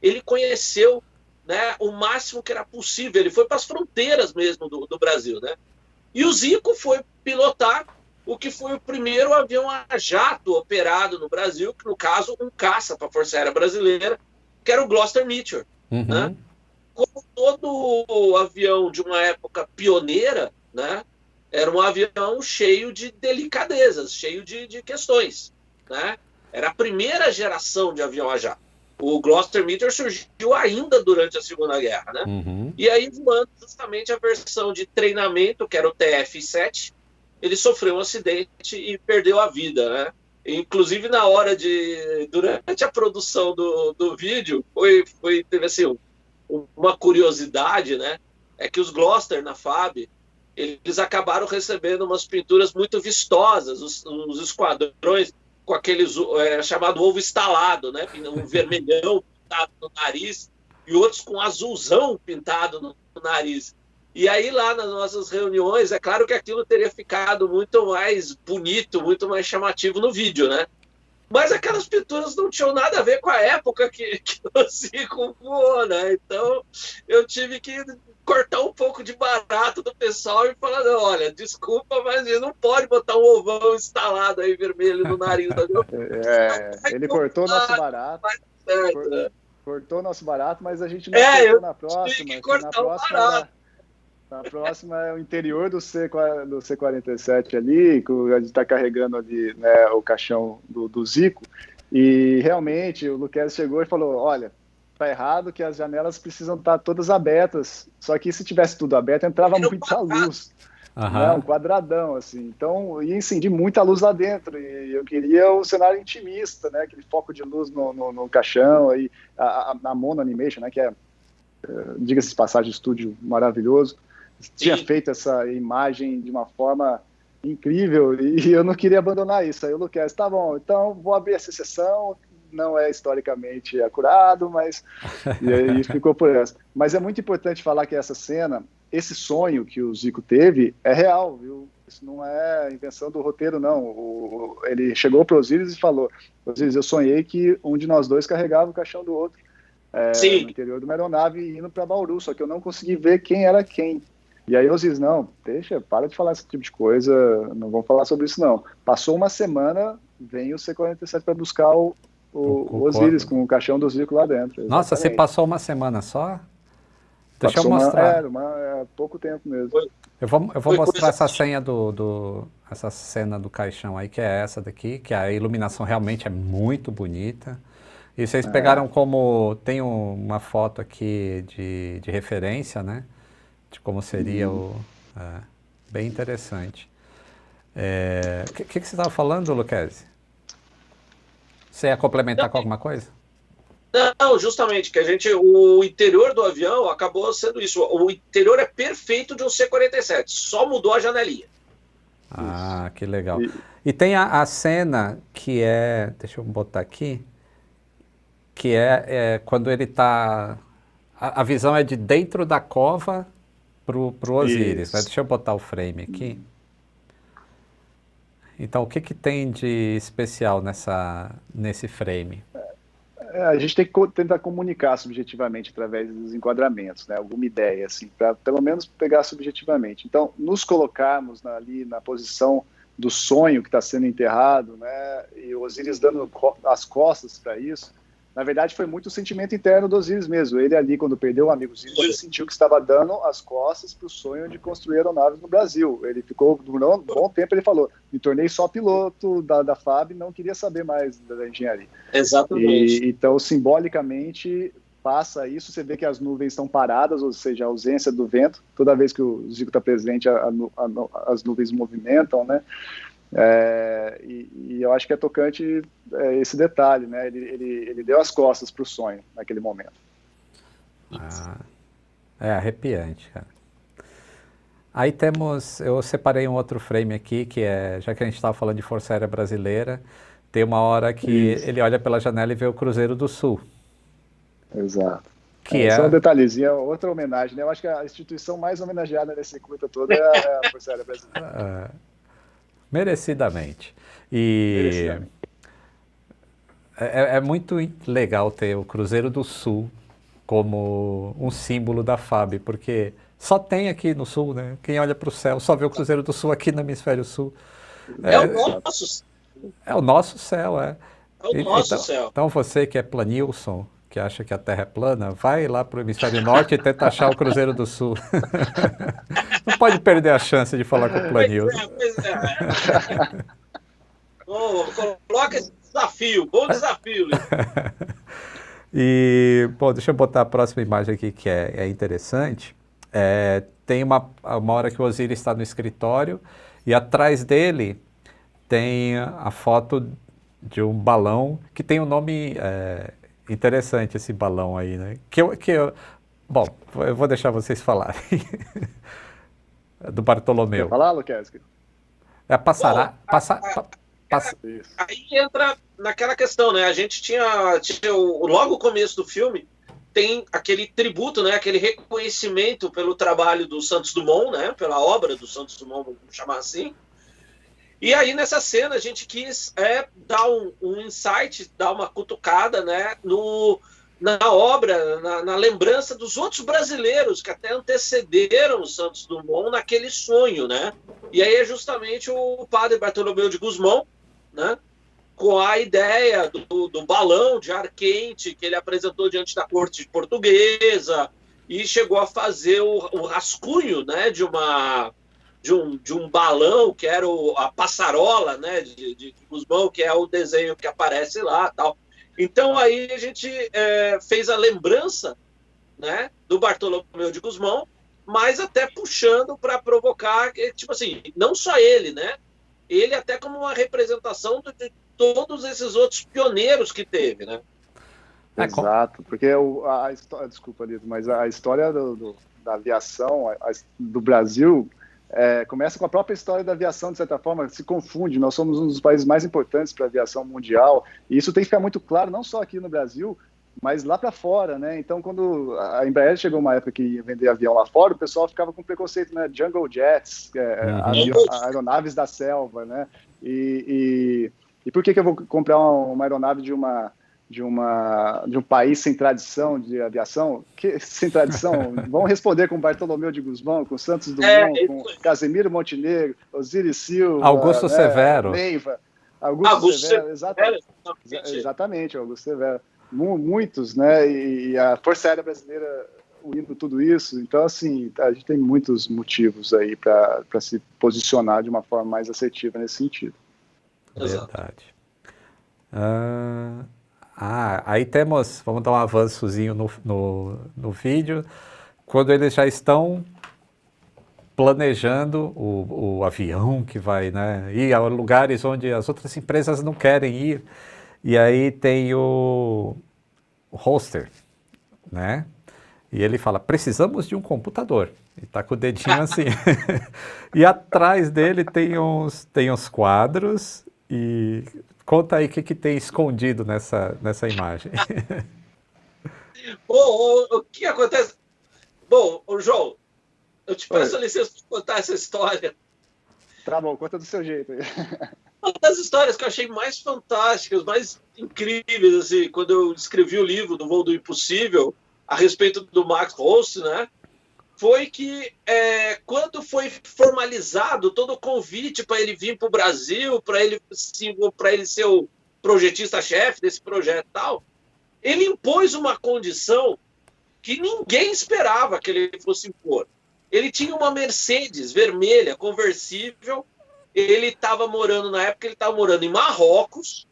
ele conheceu, né, o máximo que era possível. Ele foi para as fronteiras mesmo do Brasil, né? E o Zico foi pilotar o que foi o primeiro avião a jato operado no Brasil, que no caso um caça para a Força Aérea Brasileira, que era o Gloster Meteor. Né? Como todo avião de uma época pioneira, né, era um avião cheio de delicadezas, cheio de questões, né? Era a primeira geração de avião a jato. O Gloster Meteor surgiu ainda durante a Segunda Guerra, né? Uhum. E aí, voando justamente a versão de treinamento, que era o TF-7, ele sofreu um acidente e perdeu a vida, né? Inclusive, durante a produção do vídeo, teve assim, uma curiosidade, né? É que os Gloster na FAB, eles acabaram recebendo umas pinturas muito vistosas, os esquadrões com aqueles chamado ovo estalado, né? Um vermelhão pintado no nariz e outros com azulzão pintado no nariz. E aí lá nas nossas reuniões, é claro que aquilo teria ficado muito mais bonito, muito mais chamativo no vídeo, né? Mas aquelas pinturas não tinham nada a ver com a época que o Zico voou, né? Então eu tive que cortar um pouco de barato do pessoal e falar, não, olha, desculpa, mas ele não pode botar um ovão instalado aí vermelho no nariz. Ele cortou o nosso barato. Cortou o nosso barato, mas a gente não cortou na próxima. Tive que cortar o barato. Na próxima é o interior do C-47 ali, que a gente está carregando ali, né, o caixão do Zico, e realmente o Luquezzi chegou e falou, olha, tá errado que as janelas precisam estar todas abertas, só que se tivesse tudo aberto entrava muita luz, né, um quadradão, assim, então ia incidir muita luz lá dentro, e eu queria o cenário intimista, né, aquele foco de luz no caixão, aí, a Mono Animation, né, que é, diga-se de passagem, estúdio maravilhoso, tinha feito essa imagem de uma forma incrível e eu não queria abandonar isso. Aí o Luquezzi, tá bom, então vou abrir essa sessão, não é historicamente acurado, mas e aí ficou por essa. Mas é muito importante falar que essa cena, esse sonho que o Zico teve é real, viu? Isso não é invenção do roteiro, não. Ele chegou para o Osiris e falou, Osiris, eu sonhei que um de nós dois carregava o caixão do outro no interior de uma aeronave indo para Bauru, só que eu não consegui ver quem era quem. E aí eu disse, não, para de falar esse tipo de coisa, não vamos falar sobre isso não. Passou uma semana, vem o C-47 para buscar o Osiris com o caixão do Zico lá dentro. Exatamente. Nossa, você passou uma semana só? Deixa eu mostrar. Pouco tempo mesmo. Eu vou mostrar essa senha essa cena do caixão aí, que é essa daqui, que a iluminação realmente é muito bonita. E vocês pegaram tem uma foto aqui de referência, né? De como seria bem interessante. O que você estava falando, Luquezzi? Você ia complementar com alguma coisa? Não, justamente, que o interior do avião acabou sendo isso. O interior é perfeito de um C-47, só mudou a janelinha. Ah, que legal. E tem a cena que deixa eu botar aqui, que quando ele está... A visão é de dentro da cova pro Osiris, né? Deixa eu botar o frame aqui. Então, o que tem de especial nesse frame? A gente tem que tentar comunicar subjetivamente através dos enquadramentos, né? Alguma ideia, assim, para pelo menos pegar subjetivamente. Então, nos colocarmos ali na posição do sonho que está sendo enterrado, né? E o Osiris dando as costas para isso, na verdade foi muito o sentimento interno do Osiris mesmo. Ele ali, quando perdeu o amigo Osiris, ele sentiu que estava dando as costas para o sonho de construir aeronaves no Brasil. Ele ficou, durante um bom tempo, ele falou, me tornei só piloto da FAB, não queria saber mais da engenharia. Exatamente. Então, simbolicamente, passa isso, você vê que as nuvens estão paradas, ou seja, a ausência do vento. Toda vez que o Zico está presente, as nuvens movimentam, né? E eu acho que é tocante esse detalhe, né? Ele deu as costas para o sonho naquele momento. É arrepiante, cara. Aí eu separei um outro frame aqui, que já que a gente estava falando de Força Aérea Brasileira, tem uma hora que ele olha pela janela e vê o Cruzeiro do Sul. Exato. Esse é um detalhezinho, outra homenagem, né? Eu acho que a instituição mais homenageada nesse circuito todo é a Força Aérea Brasileira. Merecidamente. É muito legal ter o Cruzeiro do Sul como um símbolo da FAB, porque só tem aqui no Sul, né? Quem olha para o céu só vê o Cruzeiro do Sul aqui no Hemisfério Sul. É o nosso céu. É o nosso céu, É o nosso céu. Então você que é planilson, que acha que a Terra é plana, vai lá para o Hemisfério Norte e tenta achar o Cruzeiro do Sul. Não pode perder a chance de falar com o planilson. Coloca esse bom desafio, Lito. E, bom, deixa eu botar a próxima imagem aqui que é interessante. Tem uma hora que o Osiris está no escritório e atrás dele tem a foto de um balão que tem um nome interessante, esse balão aí, né? Bom, eu vou deixar vocês falarem. Do Bartolomeu. Quer falar, Luquezzi? Aí entra naquela questão, né? A gente tinha logo o começo do filme, tem aquele tributo, né? Aquele reconhecimento pelo trabalho do Santos Dumont, né? Pela obra do Santos Dumont, vamos chamar assim. E aí, nessa cena, a gente quis dar um insight, dar uma cutucada, né? Na obra, na lembrança dos outros brasileiros que até antecederam o Santos Dumont naquele sonho, né? E aí é justamente o padre Bartolomeu de Gusmão, né? Com a ideia do balão de ar quente que ele apresentou diante da corte portuguesa e chegou a fazer o rascunho, né? De um balão que era a passarola, né? De Gusmão, que é o desenho que aparece lá, tal. Então aí a gente fez a lembrança, né, do Bartolomeu de Gusmão, mas até puxando para provocar, tipo assim, não só ele, né? Ele até como uma representação de todos esses outros pioneiros que teve, né? Exato, porque desculpa, Lito, mas a história da aviação do Brasil começa com a própria história da aviação, de certa forma, se confunde. Nós somos um dos países mais importantes para a aviação mundial, e isso tem que ficar muito claro, não só aqui no Brasil, mas lá para fora, né? Então, quando a Embraer chegou uma época que ia vender avião lá fora, o pessoal ficava com preconceito, né? Jungle Jets, aeronaves da selva, né? E por que eu vou comprar uma aeronave de um país sem tradição de aviação? Sem tradição? Vamos responder com Bartolomeu de Gusmão, com Santos Dumont, com Casemiro Montenegro, Osiris Silva, Augusto Severo. Neiva, Augusto Severo, exatamente, Augusto Severo. Muitos, né? E a Força Aérea Brasileira unindo tudo isso. Então, assim, a gente tem muitos motivos aí para se posicionar de uma forma mais assertiva nesse sentido. Verdade. Aí temos, vamos dar um avançozinho no vídeo, quando eles já estão planejando o avião que vai, né, ir a lugares onde as outras empresas não querem ir. E aí tem o hoster, né? E ele fala, precisamos de um computador. E tá com o dedinho assim. E atrás dele tem uns quadros. E conta aí o que tem escondido nessa imagem. O que acontece? Bom, João, eu te peço licença para contar essa história. Tá bom, conta do seu jeito aí. Uma das histórias que eu achei mais fantásticas, mais incríveis, assim, quando eu escrevi o livro do Voo do Impossível, a respeito do Max Rost, né, foi que quando foi formalizado todo o convite para ele vir para o Brasil, para ele ser o projetista-chefe desse projeto e tal, ele impôs uma condição que ninguém esperava que ele fosse impor. Ele tinha uma Mercedes vermelha, conversível. Ele estava morando, na época, ele estava morando em Marrocos,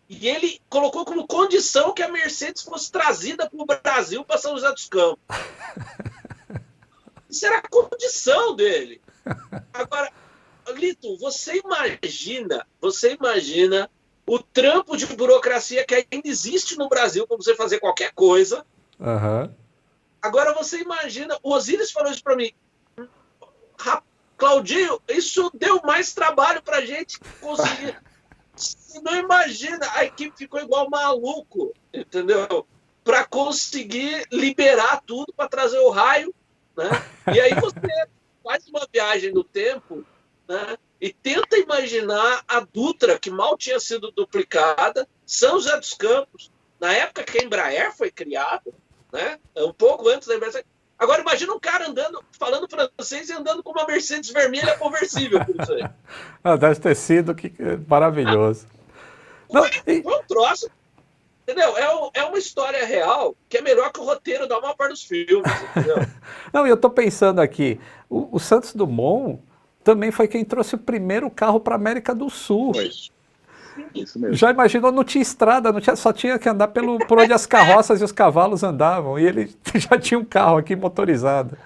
e ele colocou como condição que a Mercedes fosse trazida para o Brasil, para São José dos Campos. Isso era a condição dele. Agora, Lito, você imagina o trampo de burocracia que ainda existe no Brasil para você fazer qualquer coisa. Uhum. Você você imagina, o Osiris falou isso para mim, Claudinho, isso deu mais trabalho pra gente conseguir. Você não imagina, a equipe ficou igual maluco, entendeu? Para conseguir liberar tudo, para trazer o raio, né? E aí você faz uma viagem no tempo, né? E tenta imaginar a Dutra, que mal tinha sido duplicada, São José dos Campos, na época que a Embraer foi criada, né? Um pouco antes da Embraer. Agora imagina um cara falando francês e andando com uma Mercedes vermelha conversível, por isso aí. Deve ter sido maravilhoso. Foi um troço, entendeu? É uma história real que é melhor que o roteiro da maior parte dos filmes, entendeu? Não, eu estou pensando aqui, o Santos Dumont também foi quem trouxe o primeiro carro para a América do Sul. Isso mesmo. Já imaginou, não tinha estrada, só tinha que andar por onde as carroças e os cavalos andavam, e ele já tinha um carro aqui motorizado.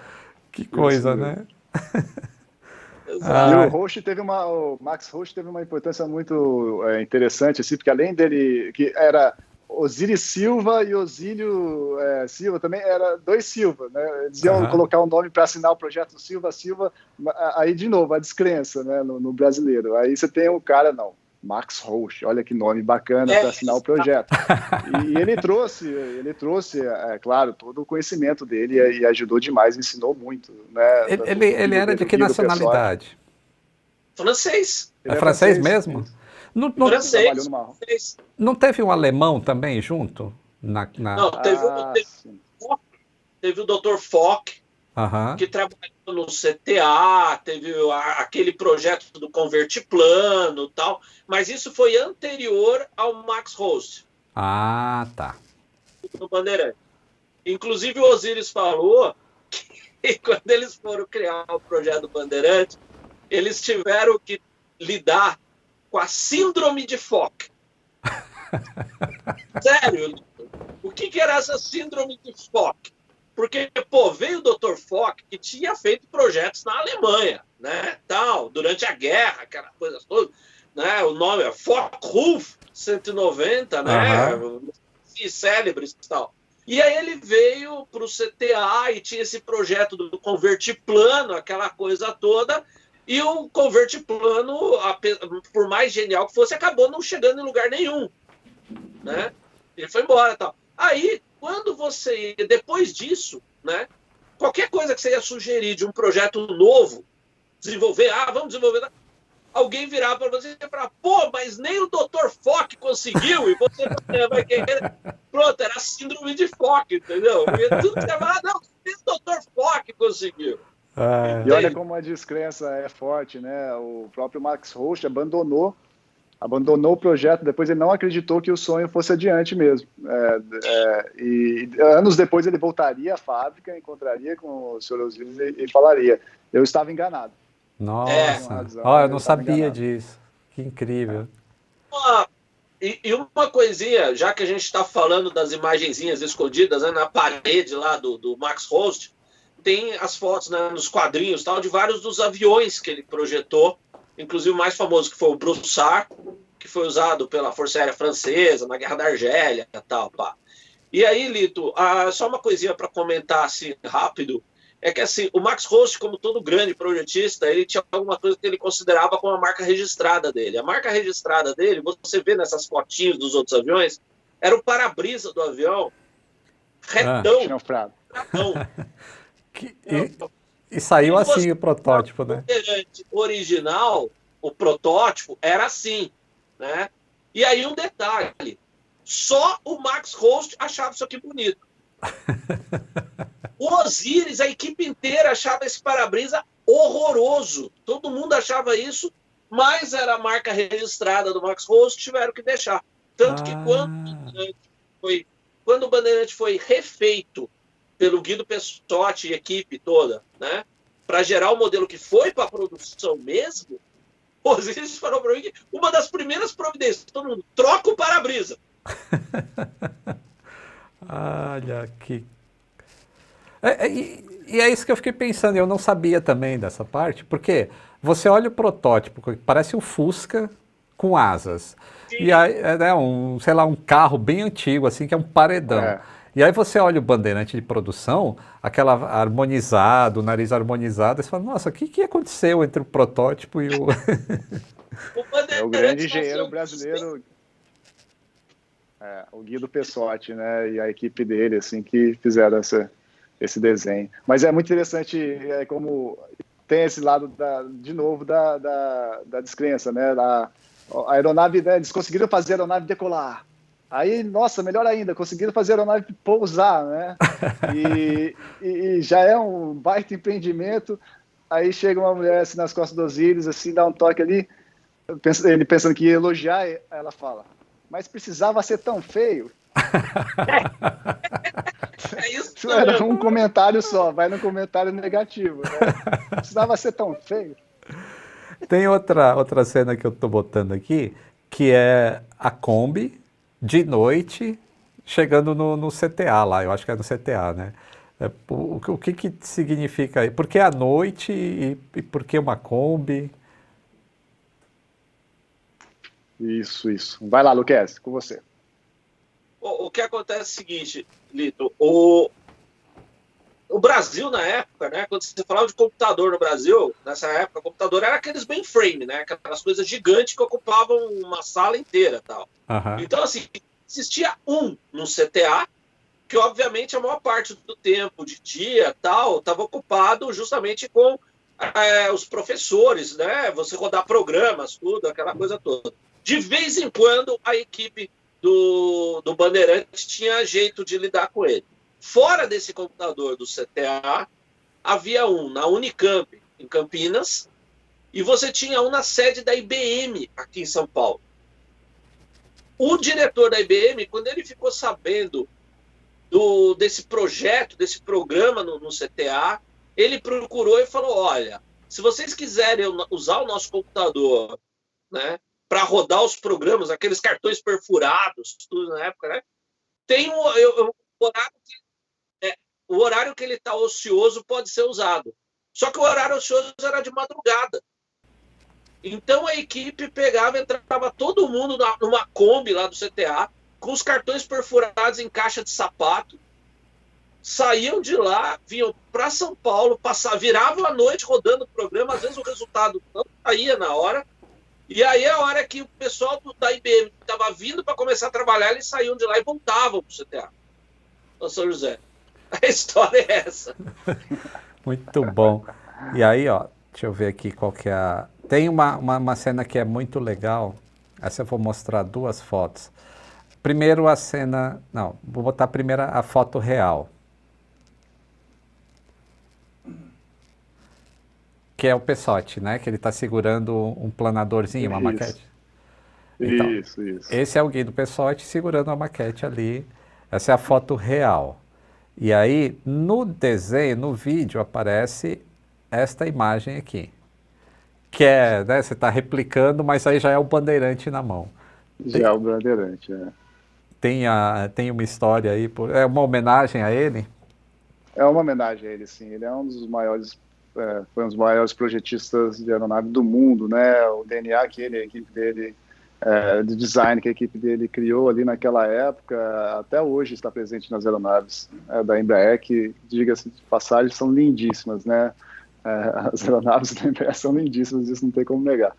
Que coisa, né? E o Max Roche teve uma importância muito interessante, assim, porque além dele, que era Osiris Silva e Osílio Silva, também era dois Silva, né? Eles iam colocar um nome para assinar o projeto Silva, aí de novo, a descrença, né, no brasileiro. Aí você tem um cara, Max Roche, olha que nome bacana para assinar o projeto. E ele trouxe, claro, todo o conhecimento dele e ajudou demais, ensinou muito. Né, ele era de que nacionalidade? Francês. É francês mesmo? Francês. Não teve um alemão também junto? Não, teve o Dr. Fock, que trabalhou no CTA, teve aquele projeto do Convertiplano e tal, mas isso foi anterior ao Max Roche. Ah, tá. No Bandeirante. Inclusive o Osiris falou que quando eles foram criar o projeto do Bandeirante, eles tiveram que lidar com a síndrome de Fock. Sério? O que era essa síndrome de Fock? Porque, veio o Dr. Fock, que tinha feito projetos na Alemanha, né, tal, durante a guerra, aquela coisa toda, né, o nome é Focke-Wulf 190, né, e célebres e tal. E aí ele veio para o CTA e tinha esse projeto do Convertiplano, aquela coisa toda, e o Convertiplano, por mais genial que fosse, acabou não chegando em lugar nenhum, né, ele foi embora e tal. Aí, quando você ia, depois disso, né, qualquer coisa que você ia sugerir de um projeto novo, desenvolver, vamos desenvolver, alguém virava para você e falar, mas nem o Dr. Fock conseguiu, e você vai querer. Pronto, era a síndrome de Fock, entendeu? Porque tudo que você fala, não, nem o Dr. Fock conseguiu. E olha como a descrença é forte, né? O próprio Max Roche abandonou o projeto, depois ele não acreditou que o sonho fosse adiante mesmo. E anos depois ele voltaria à fábrica, encontraria com o Sr. Osiris e falaria, eu estava enganado. Nossa, eu não sabia disso. Que incrível. E uma coisinha, já que a gente está falando das imagenzinhas escondidas, né, na parede lá do Max Roche, tem as fotos, né, nos quadrinhos tal, de vários dos aviões que ele projetou, inclusive o mais famoso que foi o Broussard, que foi usado pela Força Aérea Francesa na Guerra da Argélia e tal, pá. E aí, Lito, só uma coisinha para comentar assim rápido, é que assim, o Max Roche, como todo grande projetista, ele tinha alguma coisa que ele considerava como a marca registrada dele. A marca registrada dele, você vê nessas fotinhos dos outros aviões, era o para-brisa do avião retão. E saiu assim o protótipo, né? O original, o protótipo, era assim, né? E aí um detalhe, só o Max Roche achava isso aqui bonito. O Osiris, a equipe inteira achava esse para-brisa horroroso. Todo mundo achava isso, mas era a marca registrada do Max Roche, tiveram que deixar. Tanto que quando o Bandeirante foi refeito pelo Guido Pessotti e equipe toda, né, para gerar o modelo que foi para a produção mesmo, o Osiris falou para mim que uma das primeiras providências, todo mundo troca o para-brisa. Olha que... E é isso que eu fiquei pensando, eu não sabia também dessa parte, porque você olha o protótipo, parece um Fusca com asas. Sim. E aí é um carro bem antigo, assim, que é um paredão. E aí você olha o Bandeirante de produção, aquela harmonizado, o nariz harmonizado, e você fala, nossa, o que aconteceu entre o protótipo e o... O grande engenheiro brasileiro, o Guido Pessotti, né, e a equipe dele, assim, que fizeram esse desenho. Mas é muito interessante como tem esse lado, de novo, da descrença, né, a aeronave, né, eles conseguiram fazer a aeronave decolar. Aí, nossa, melhor ainda, conseguiram fazer a aeronave pousar, né? E já é um baita empreendimento. Aí chega uma mulher assim nas costas do Osiris, assim, dá um toque ali, ele pensando que ia elogiar, ela fala, mas precisava ser tão feio? Isso era um comentário só, vai no comentário negativo, né? Precisava ser tão feio. Tem outra cena que eu tô botando aqui, que é a Kombi, de noite, chegando no CTA lá, eu acho que é no CTA, né? O que significa aí? Por que à noite e por que uma Kombi? Isso. Vai lá, Luquez, com você. O que acontece é o seguinte, Lito, o Brasil, na época, né, quando você falava de computador no Brasil, nessa época, o computador era aqueles mainframe, né, aquelas coisas gigantes que ocupavam uma sala inteira, tal. Uhum. Então, assim, existia um no CTA, que obviamente a maior parte do tempo de dia, tal, estava ocupado justamente com os professores, né, você rodar programas, tudo, aquela coisa toda. De vez em quando, a equipe do Bandeirante tinha jeito de lidar com ele. Fora desse computador do CTA, havia um na Unicamp, em Campinas, e você tinha um na sede da IBM, aqui em São Paulo. O diretor da IBM, quando ele ficou sabendo desse projeto, desse programa no CTA, ele procurou e falou, olha, se vocês quiserem usar o nosso computador, né, para rodar os programas, aqueles cartões perfurados, tudo na época, né, tem o horário que ele está ocioso pode ser usado. Só que o horário ocioso era de madrugada. Então a equipe pegava, entrava todo mundo numa Kombi lá do CTA, com os cartões perfurados em caixa de sapato, saíam de lá, vinham para São Paulo, viravam a noite rodando o programa, às vezes o resultado não saía na hora, e aí a hora que o pessoal da IBM estava vindo para começar a trabalhar, eles saíam de lá e voltavam para o CTA. Ô, São José, a história é essa. Muito bom. E aí, ó, deixa eu ver aqui qual que é a... Tem uma cena que é muito legal. Essa eu vou mostrar duas fotos. Primeiro a cena... Não, vou botar primeiro a foto real. Que é o Pessotti, né? Que ele está segurando um planadorzinho, uma maquete. Então, Isso. Esse é o Guido Pessotti segurando a maquete ali. Essa é a foto real. E aí, no desenho, no vídeo, aparece esta imagem aqui. Que é, né, você está replicando, mas aí já é o Bandeirante na mão. Já é o Bandeirante, é. Tem uma história aí, é uma homenagem a ele? É uma homenagem a ele, sim. Ele é um dos maiores, foi um dos maiores projetistas de aeronave do mundo, né? O DNA que ele, a equipe dele, de design que a equipe dele criou ali naquela época, até hoje está presente nas aeronaves da Embraer, que, diga-se de passagem, são lindíssimas, né? As aeronaves da Embraer são lindíssimas, isso não tem como negar.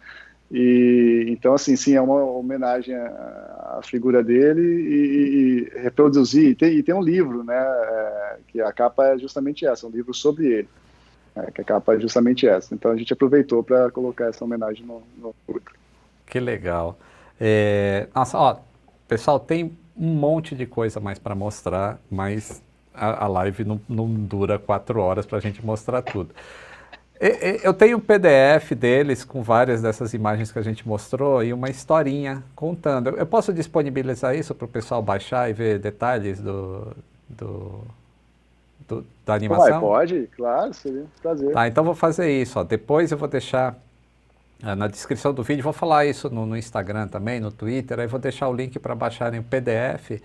E então, assim, sim, é uma homenagem à figura dele e reproduzir. E tem um livro, né? Que a capa é justamente essa, um livro sobre ele. Que a capa é justamente essa. Então a gente aproveitou para colocar essa homenagem no livro. Que legal. Nossa, ó, pessoal, tem um monte de coisa mais para mostrar, mas a live não dura 4 horas para a gente mostrar tudo. Eu tenho um PDF deles com várias dessas imagens que a gente mostrou e uma historinha contando. Eu posso disponibilizar isso para o pessoal baixar e ver detalhes da animação? Pode, claro, seria um prazer. Tá, então vou fazer isso. Ó. Depois eu vou deixar na descrição do vídeo, vou falar isso no Instagram também, no Twitter, aí vou deixar o link para baixarem o PDF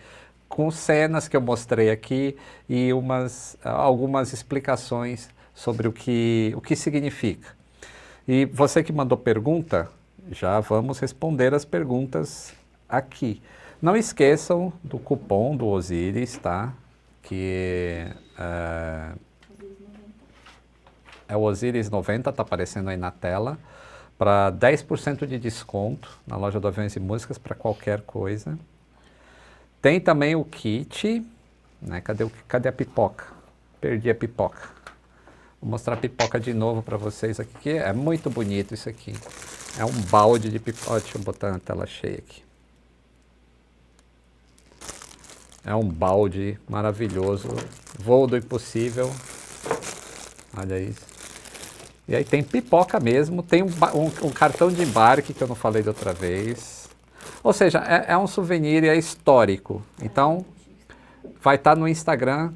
com cenas que eu mostrei aqui e algumas explicações sobre o que significa. E você que mandou pergunta, já vamos responder as perguntas aqui. Não esqueçam do cupom do Osiris, tá? Que é o Osiris 90, tá aparecendo aí na tela, para 10% de desconto na loja do Aviões e Músicas para qualquer coisa. Tem também o kit, né? Cadê a pipoca? Perdi a pipoca. Vou mostrar a pipoca de novo para vocês aqui, que é muito bonito isso aqui. É um balde de pipoca. Deixa eu botar na tela cheia aqui. É um balde maravilhoso. Voo do impossível. Olha isso. E aí tem pipoca mesmo. Tem um cartão de embarque que eu não falei da outra vez. Ou seja, é um souvenir e é histórico. Então, vai estar no Instagram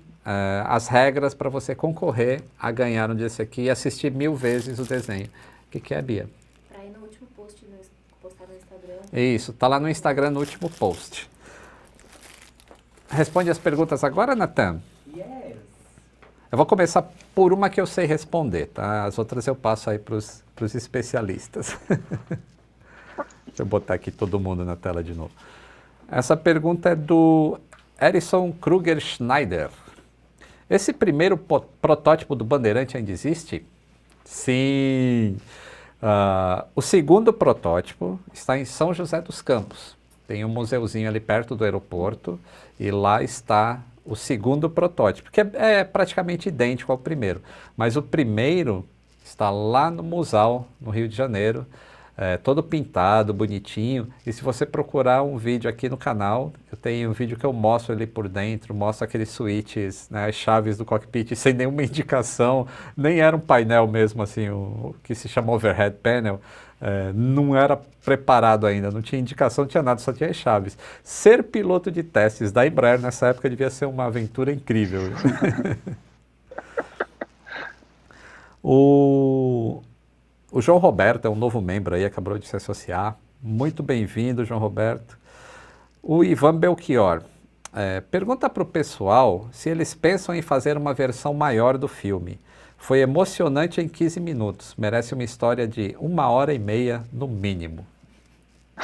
as regras para você concorrer a ganhar um desse aqui e assistir 1000 vezes o desenho. O que é, Bia? Para ir no último post postado no Instagram, Isso, tá lá no Instagram no último post. Responde as perguntas agora, Natan? Yes. Eu vou começar por uma que eu sei responder, tá? As outras eu passo aí para os especialistas. Deixa eu botar aqui todo mundo na tela de novo. Essa pergunta é do Erison Kruger Schneider. Esse primeiro protótipo do Bandeirante ainda existe? Sim! O segundo protótipo está em São José dos Campos. Tem um museuzinho ali perto do aeroporto e lá está o segundo protótipo, que é praticamente idêntico ao primeiro. Mas o primeiro está lá no Musal, no Rio de Janeiro, todo pintado, bonitinho. E se você procurar um vídeo aqui no canal, eu tenho um vídeo que eu mostro ali por dentro, mostro aqueles switches, né, as chaves do cockpit sem nenhuma indicação, nem era um painel mesmo assim, o que se chama overhead panel, não era preparado ainda, não tinha indicação, não tinha nada, só tinha as chaves. Ser piloto de testes da Embraer nessa época devia ser uma aventura incrível. O João Roberto é um novo membro aí, acabou de se associar. Muito bem-vindo, João Roberto. O Ivan Belchior pergunta para o pessoal se eles pensam em fazer uma versão maior do filme. Foi emocionante em 15 minutos. Merece uma história de 1h30 no mínimo.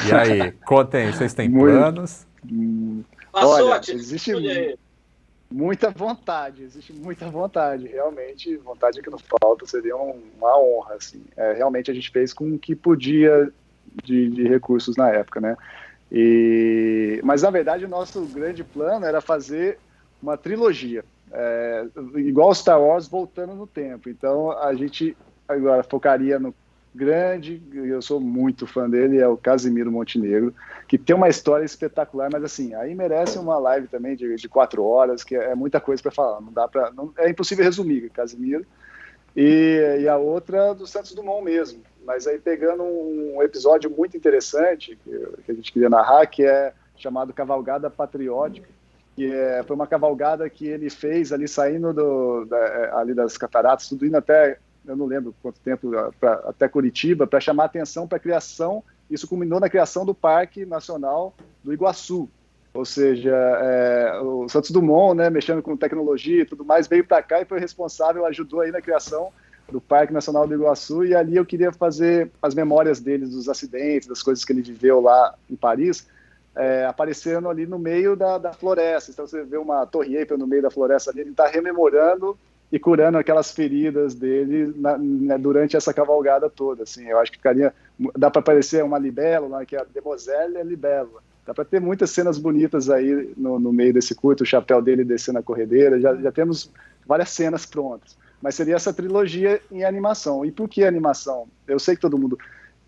E aí, contem, vocês têm planos? Olha, existe muita vontade, realmente, vontade que não falta, seria uma honra, assim. Realmente a gente fez com o que podia de recursos na época, né? Mas, na verdade, o nosso grande plano era fazer uma trilogia, igual Star Wars, voltando no tempo. Então, a gente agora focaria no grande, eu sou muito fã dele, é o Casimiro Montenegro, que tem uma história espetacular, mas assim, aí merece uma live também de 4 horas, que é muita coisa para falar, é impossível resumir, Casimiro, e a outra do Santos Dumont mesmo, mas aí pegando um episódio muito interessante, que a gente queria narrar, que é chamado Cavalgada Patriótica, que foi uma cavalgada que ele fez ali saindo ali das cataratas, tudo indo até, eu não lembro quanto tempo, até Curitiba, para chamar atenção para a criação, isso culminou na criação do Parque Nacional do Iguaçu, ou seja, o Santos Dumont, né, mexendo com tecnologia e tudo mais, veio para cá e foi responsável, ajudou aí na criação do Parque Nacional do Iguaçu, e ali eu queria fazer as memórias dele, dos acidentes, das coisas que ele viveu lá em Paris, aparecendo ali no meio da floresta. Então você vê uma Torre Eiffel no meio da floresta ali, ele está rememorando e curando aquelas feridas dele durante essa cavalgada toda. Assim, eu acho que dá para aparecer uma libélula, que é a Demoiselle Libélula. Dá para ter muitas cenas bonitas aí no meio desse curto, o chapéu dele descendo a corredeira, já temos várias cenas prontas. Mas seria essa trilogia em animação. E por que animação? Eu sei que todo mundo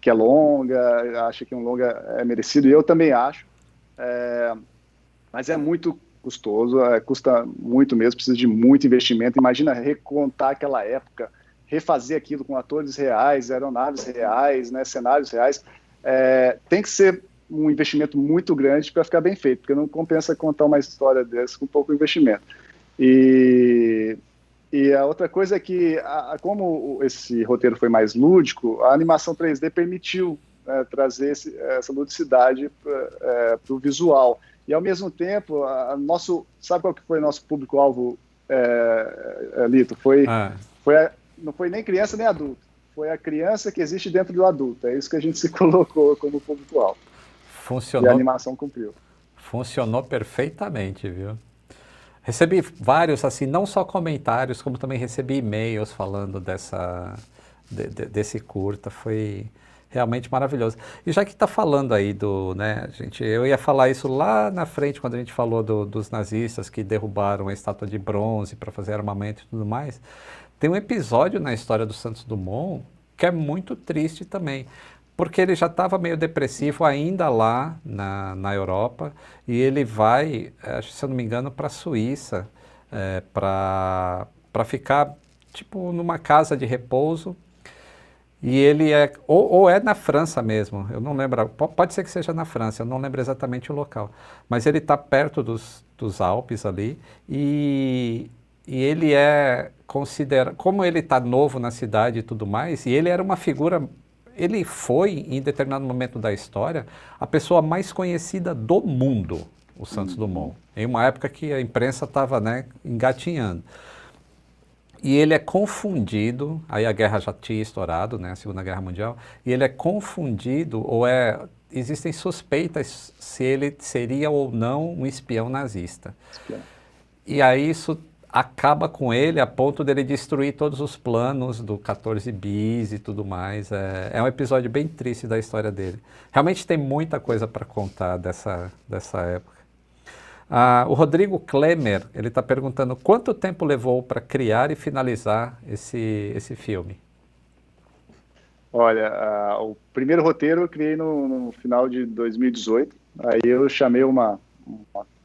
quer longa, acha que um longa é merecido, e eu também acho, mas é muito custoso, custa muito mesmo, precisa de muito investimento. Imagina recontar aquela época, refazer aquilo com atores reais, aeronaves reais, né, cenários reais. Tem que ser um investimento muito grande para ficar bem feito, porque não compensa contar uma história dessa com pouco investimento. E a outra coisa é que, como esse roteiro foi mais lúdico, a animação 3D permitiu trazer essa ludicidade para o visual. E, ao mesmo tempo, sabe qual que foi o nosso público-alvo, Lito? Não foi nem criança nem adulto. Foi a criança que existe dentro do adulto. É isso que a gente se colocou como público-alvo. Funcionou. E a animação cumpriu. Funcionou perfeitamente, viu? Recebi vários, assim, não só comentários, como também recebi e-mails falando desse curta. Foi realmente maravilhoso. E já que está falando aí né, eu ia falar isso lá na frente, quando a gente falou dos nazistas que derrubaram a estátua de bronze para fazer armamento e tudo mais. Tem um episódio na história do Santos Dumont que é muito triste também, porque ele já estava meio depressivo ainda lá na Europa, e ele vai, se eu não me engano, para a Suíça, para ficar tipo numa casa de repouso. E ele ou é na França mesmo, eu não lembro, pode ser que seja na França, eu não lembro exatamente o local, mas ele está perto dos Alpes ali, e ele é considerado, como ele está novo na cidade e tudo mais, e ele era uma figura ele foi, em determinado momento da história, a pessoa mais conhecida do mundo, o Santos Dumont, em uma época que a imprensa estava, né, engatinhando. E ele é confundido, aí a guerra já tinha estourado, né, a Segunda Guerra Mundial, e ele é confundido, existem suspeitas se ele seria ou não um espião nazista. E aí isso acaba com ele a ponto dele destruir todos os planos do 14 bis e tudo mais. É um episódio bem triste da história dele. Realmente tem muita coisa para contar dessa época. O Rodrigo Klemer, ele está perguntando quanto tempo levou para criar e finalizar esse filme? Olha, o primeiro roteiro eu criei no final de 2018. Aí eu chamei uma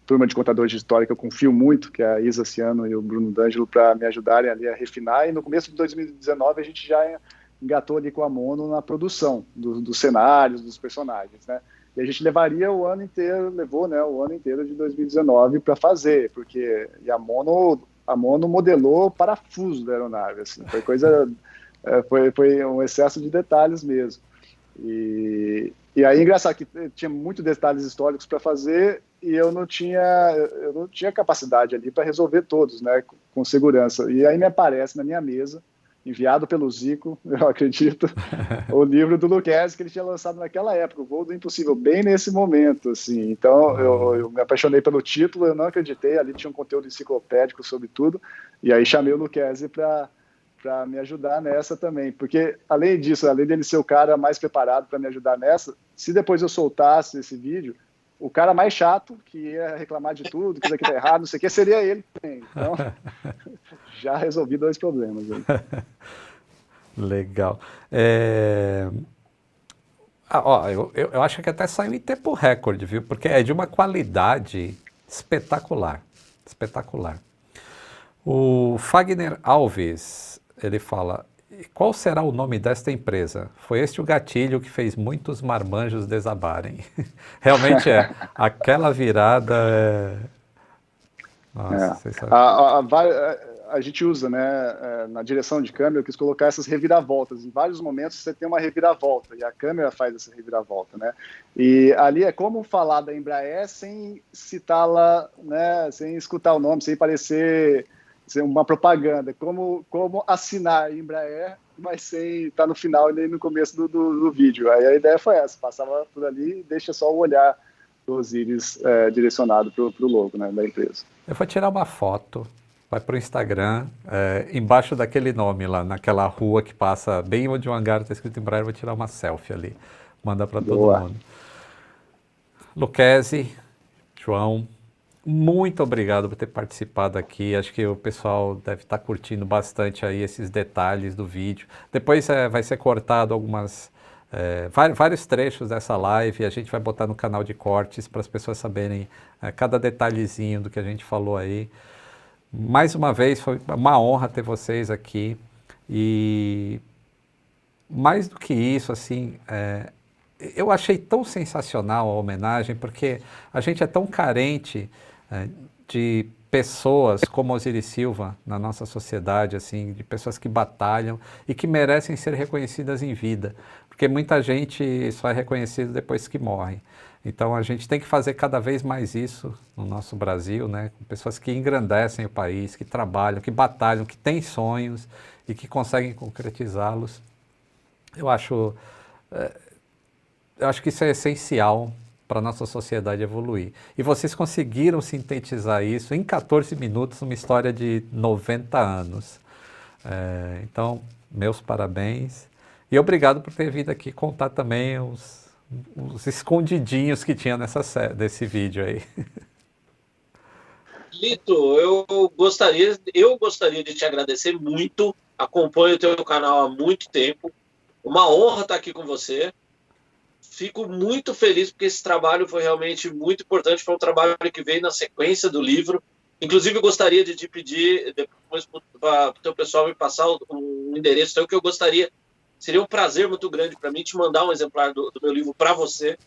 turma de contadores de história que eu confio muito, que é a Isa Ciano e o Bruno D'Angelo, para me ajudarem ali a refinar. E no começo de 2019 a gente já engatou ali com a Mono na produção dos cenários, dos personagens, né? E a gente levaria o ano inteiro, levou, né, o ano inteiro de 2019 para fazer, porque a Mono modelou o parafuso da aeronave, assim, foi coisa, foi um excesso de detalhes mesmo. E aí, engraçado que tinha muitos detalhes históricos para fazer e eu não tinha capacidade ali para resolver todos, né, com segurança. E aí me aparece na minha mesa, enviado pelo Zico, eu acredito, o livro do Lucchesi que ele tinha lançado naquela época, O Voo do Impossível, bem nesse momento, assim. Então, eu me apaixonei pelo título, eu não acreditei, ali tinha um conteúdo enciclopédico sobre tudo, e aí chamei o Lucchesi para me ajudar nessa também, porque, além disso, além dele ser o cara mais preparado para me ajudar nessa, se depois eu soltasse esse vídeo, o cara mais chato, que ia reclamar de tudo, que isso aqui tá errado, não sei o que, seria ele também. Então, já resolvi 2 problemas. Aí. Legal. Eu acho que até saiu em tempo recorde, viu? Porque é de uma qualidade espetacular. Espetacular. O Fagner Alves, ele fala: qual será o nome desta empresa? Foi este o gatilho que fez muitos marmanjos desabarem. Realmente é. Aquela virada Nossa, vocês sabem. A gente usa, né, na direção de câmera, eu quis colocar essas reviravoltas. Em vários momentos você tem uma reviravolta, e a câmera faz essa reviravolta, né? E ali é como falar da Embraer sem citá-la, né, sem escutar o nome, sem parecer uma propaganda. Como assinar Embraer, mas sem estar no final e nem no começo do vídeo. Aí a ideia foi essa, passava por ali e deixa só o olhar do Osiris direcionado para o logo, né, da empresa. Eu vou tirar uma foto, vai para o Instagram, embaixo daquele nome lá, naquela rua que passa bem onde o hangar está escrito Embraer, vou tirar uma selfie ali, mandar para todo mundo. Lucchesi, João, muito obrigado por ter participado aqui. Acho que o pessoal deve estar curtindo bastante aí esses detalhes do vídeo. Depois vai ser cortado vários trechos dessa live e a gente vai botar no canal de cortes para as pessoas saberem cada detalhezinho do que a gente falou aí. Mais uma vez, foi uma honra ter vocês aqui e mais do que isso, assim, eu achei tão sensacional a homenagem porque a gente é tão carente de pessoas como Osiris Silva na nossa sociedade, assim, de pessoas que batalham e que merecem ser reconhecidas em vida, porque muita gente só é reconhecida depois que morre. Então a gente tem que fazer cada vez mais isso no nosso Brasil, né? Com pessoas que engrandecem o país, que trabalham, que batalham, que têm sonhos e que conseguem concretizá-los. Eu acho que isso é essencial para a nossa sociedade evoluir. E vocês conseguiram sintetizar isso em 14 minutos, uma história de 90 anos. Então, meus parabéns. E obrigado por ter vindo aqui contar também os escondidinhos que tinha nesse vídeo aí. Lito, eu gostaria de te agradecer muito. Acompanho o teu canal há muito tempo. Uma honra estar aqui com você. Fico muito feliz porque esse trabalho foi realmente muito importante. Foi um trabalho que veio na sequência do livro. Inclusive, eu gostaria de te pedir depois para o teu pessoal me passar um endereço teu, que eu gostaria. Seria um prazer muito grande para mim te mandar um exemplar do meu livro para você.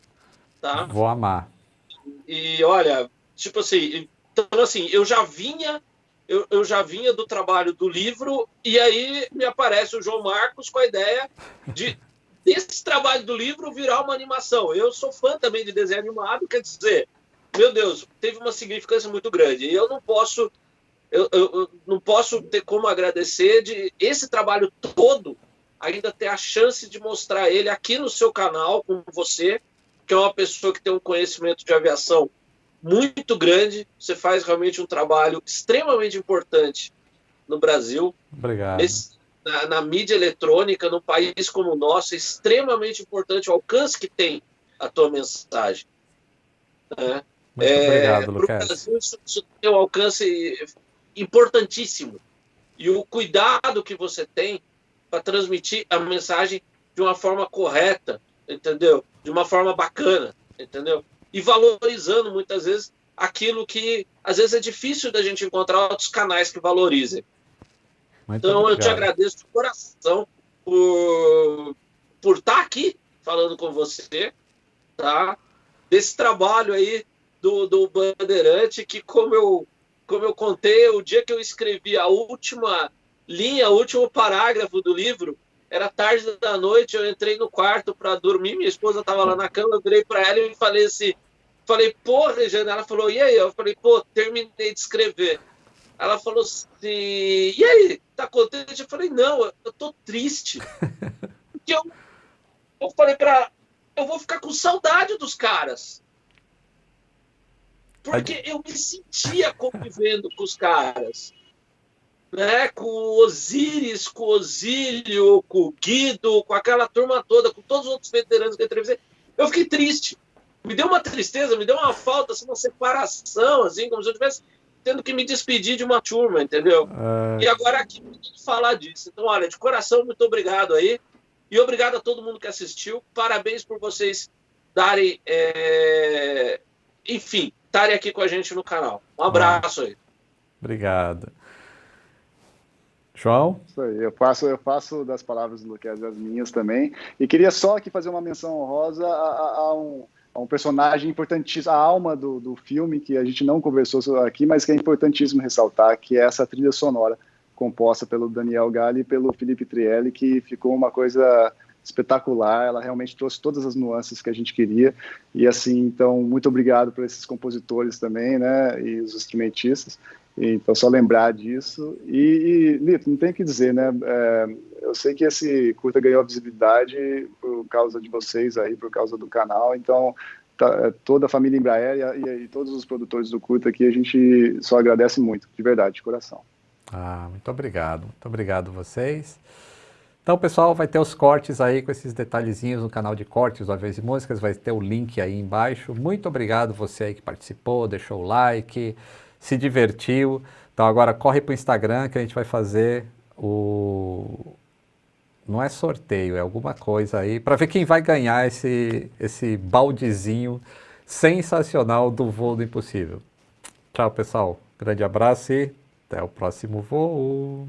Tá? Vou amar. E olha, tipo assim, então assim, eu já vinha do trabalho do livro e aí me aparece o João Marcos com a ideia de desse trabalho do livro virar uma animação. Eu sou fã também de desenho animado, quer dizer, meu Deus, teve uma significância muito grande. E eu não posso ter como agradecer de esse trabalho todo, ainda ter a chance de mostrar ele aqui no seu canal, com você, que é uma pessoa que tem um conhecimento de aviação muito grande. Você faz realmente um trabalho extremamente importante no Brasil. Obrigado. Na mídia eletrônica, num país como o nosso, é extremamente importante o alcance que tem a tua mensagem. Né? Muito obrigado, Lucas. Para o Brasil, isso tem um alcance importantíssimo. E o cuidado que você tem para transmitir a mensagem de uma forma correta, entendeu? De uma forma bacana, entendeu? E valorizando, muitas vezes, aquilo que, às vezes, é difícil da gente encontrar outros canais que valorizem. Muito então, obrigado. Eu te agradeço de coração por estar aqui falando com você, tá? Desse trabalho aí do Bandeirante, que como eu contei, o dia que eu escrevi a última linha, o último parágrafo do livro, era tarde da noite, eu entrei no quarto para dormir, minha esposa estava lá na cama, eu virei para ela e falei assim, pô, Regiane, ela falou, e aí? Eu falei, pô, terminei de escrever. Ela falou assim, e aí, tá contente? Eu falei, não, eu tô triste. Porque eu falei para ela, eu vou ficar com saudade dos caras. Porque eu me sentia convivendo com os caras. Né? Com o Osiris, com o Osílio, com o Guido, com aquela turma toda, com todos os outros veteranos que eu entrevistei. Eu fiquei triste. Me deu uma tristeza, me deu uma falta, assim, uma separação, assim, como se eu estivesse tendo que me despedir de uma turma, entendeu? E agora aqui falar disso. Então, olha, de coração, muito obrigado aí. E obrigado a todo mundo que assistiu. Parabéns por vocês darem, enfim, estarem aqui com a gente no canal. Um abraço aí. Obrigado. João? Isso aí, eu faço das palavras do Luquez as minhas também. E queria só aqui fazer uma menção honrosa a um personagem importantíssimo, a alma do filme, que a gente não conversou aqui, mas que é importantíssimo ressaltar, que é essa trilha sonora composta pelo Daniel Galli e pelo Felipe Trielli, que ficou uma coisa espetacular. Ela realmente trouxe todas as nuances que a gente queria. E assim, então, muito obrigado por esses compositores também, né, e os instrumentistas. Então, só lembrar disso. E Lito, não tem o que dizer, né? Eu sei que esse curta ganhou visibilidade por causa de vocês aí, por causa do canal. Então, toda a família Embraer e todos os produtores do curta aqui, a gente só agradece muito, de verdade, de coração. Muito obrigado. Muito obrigado a vocês. Então, pessoal, vai ter os cortes aí com esses detalhezinhos no canal de cortes do Aviões e Músicas. Vai ter o link aí embaixo. Muito obrigado você aí que participou, deixou o like, se divertiu. Então agora corre para o Instagram que a gente vai fazer não é sorteio, é alguma coisa aí, para ver quem vai ganhar esse baldezinho sensacional do Voo do Impossível. Tchau, pessoal. Grande abraço e até o próximo voo.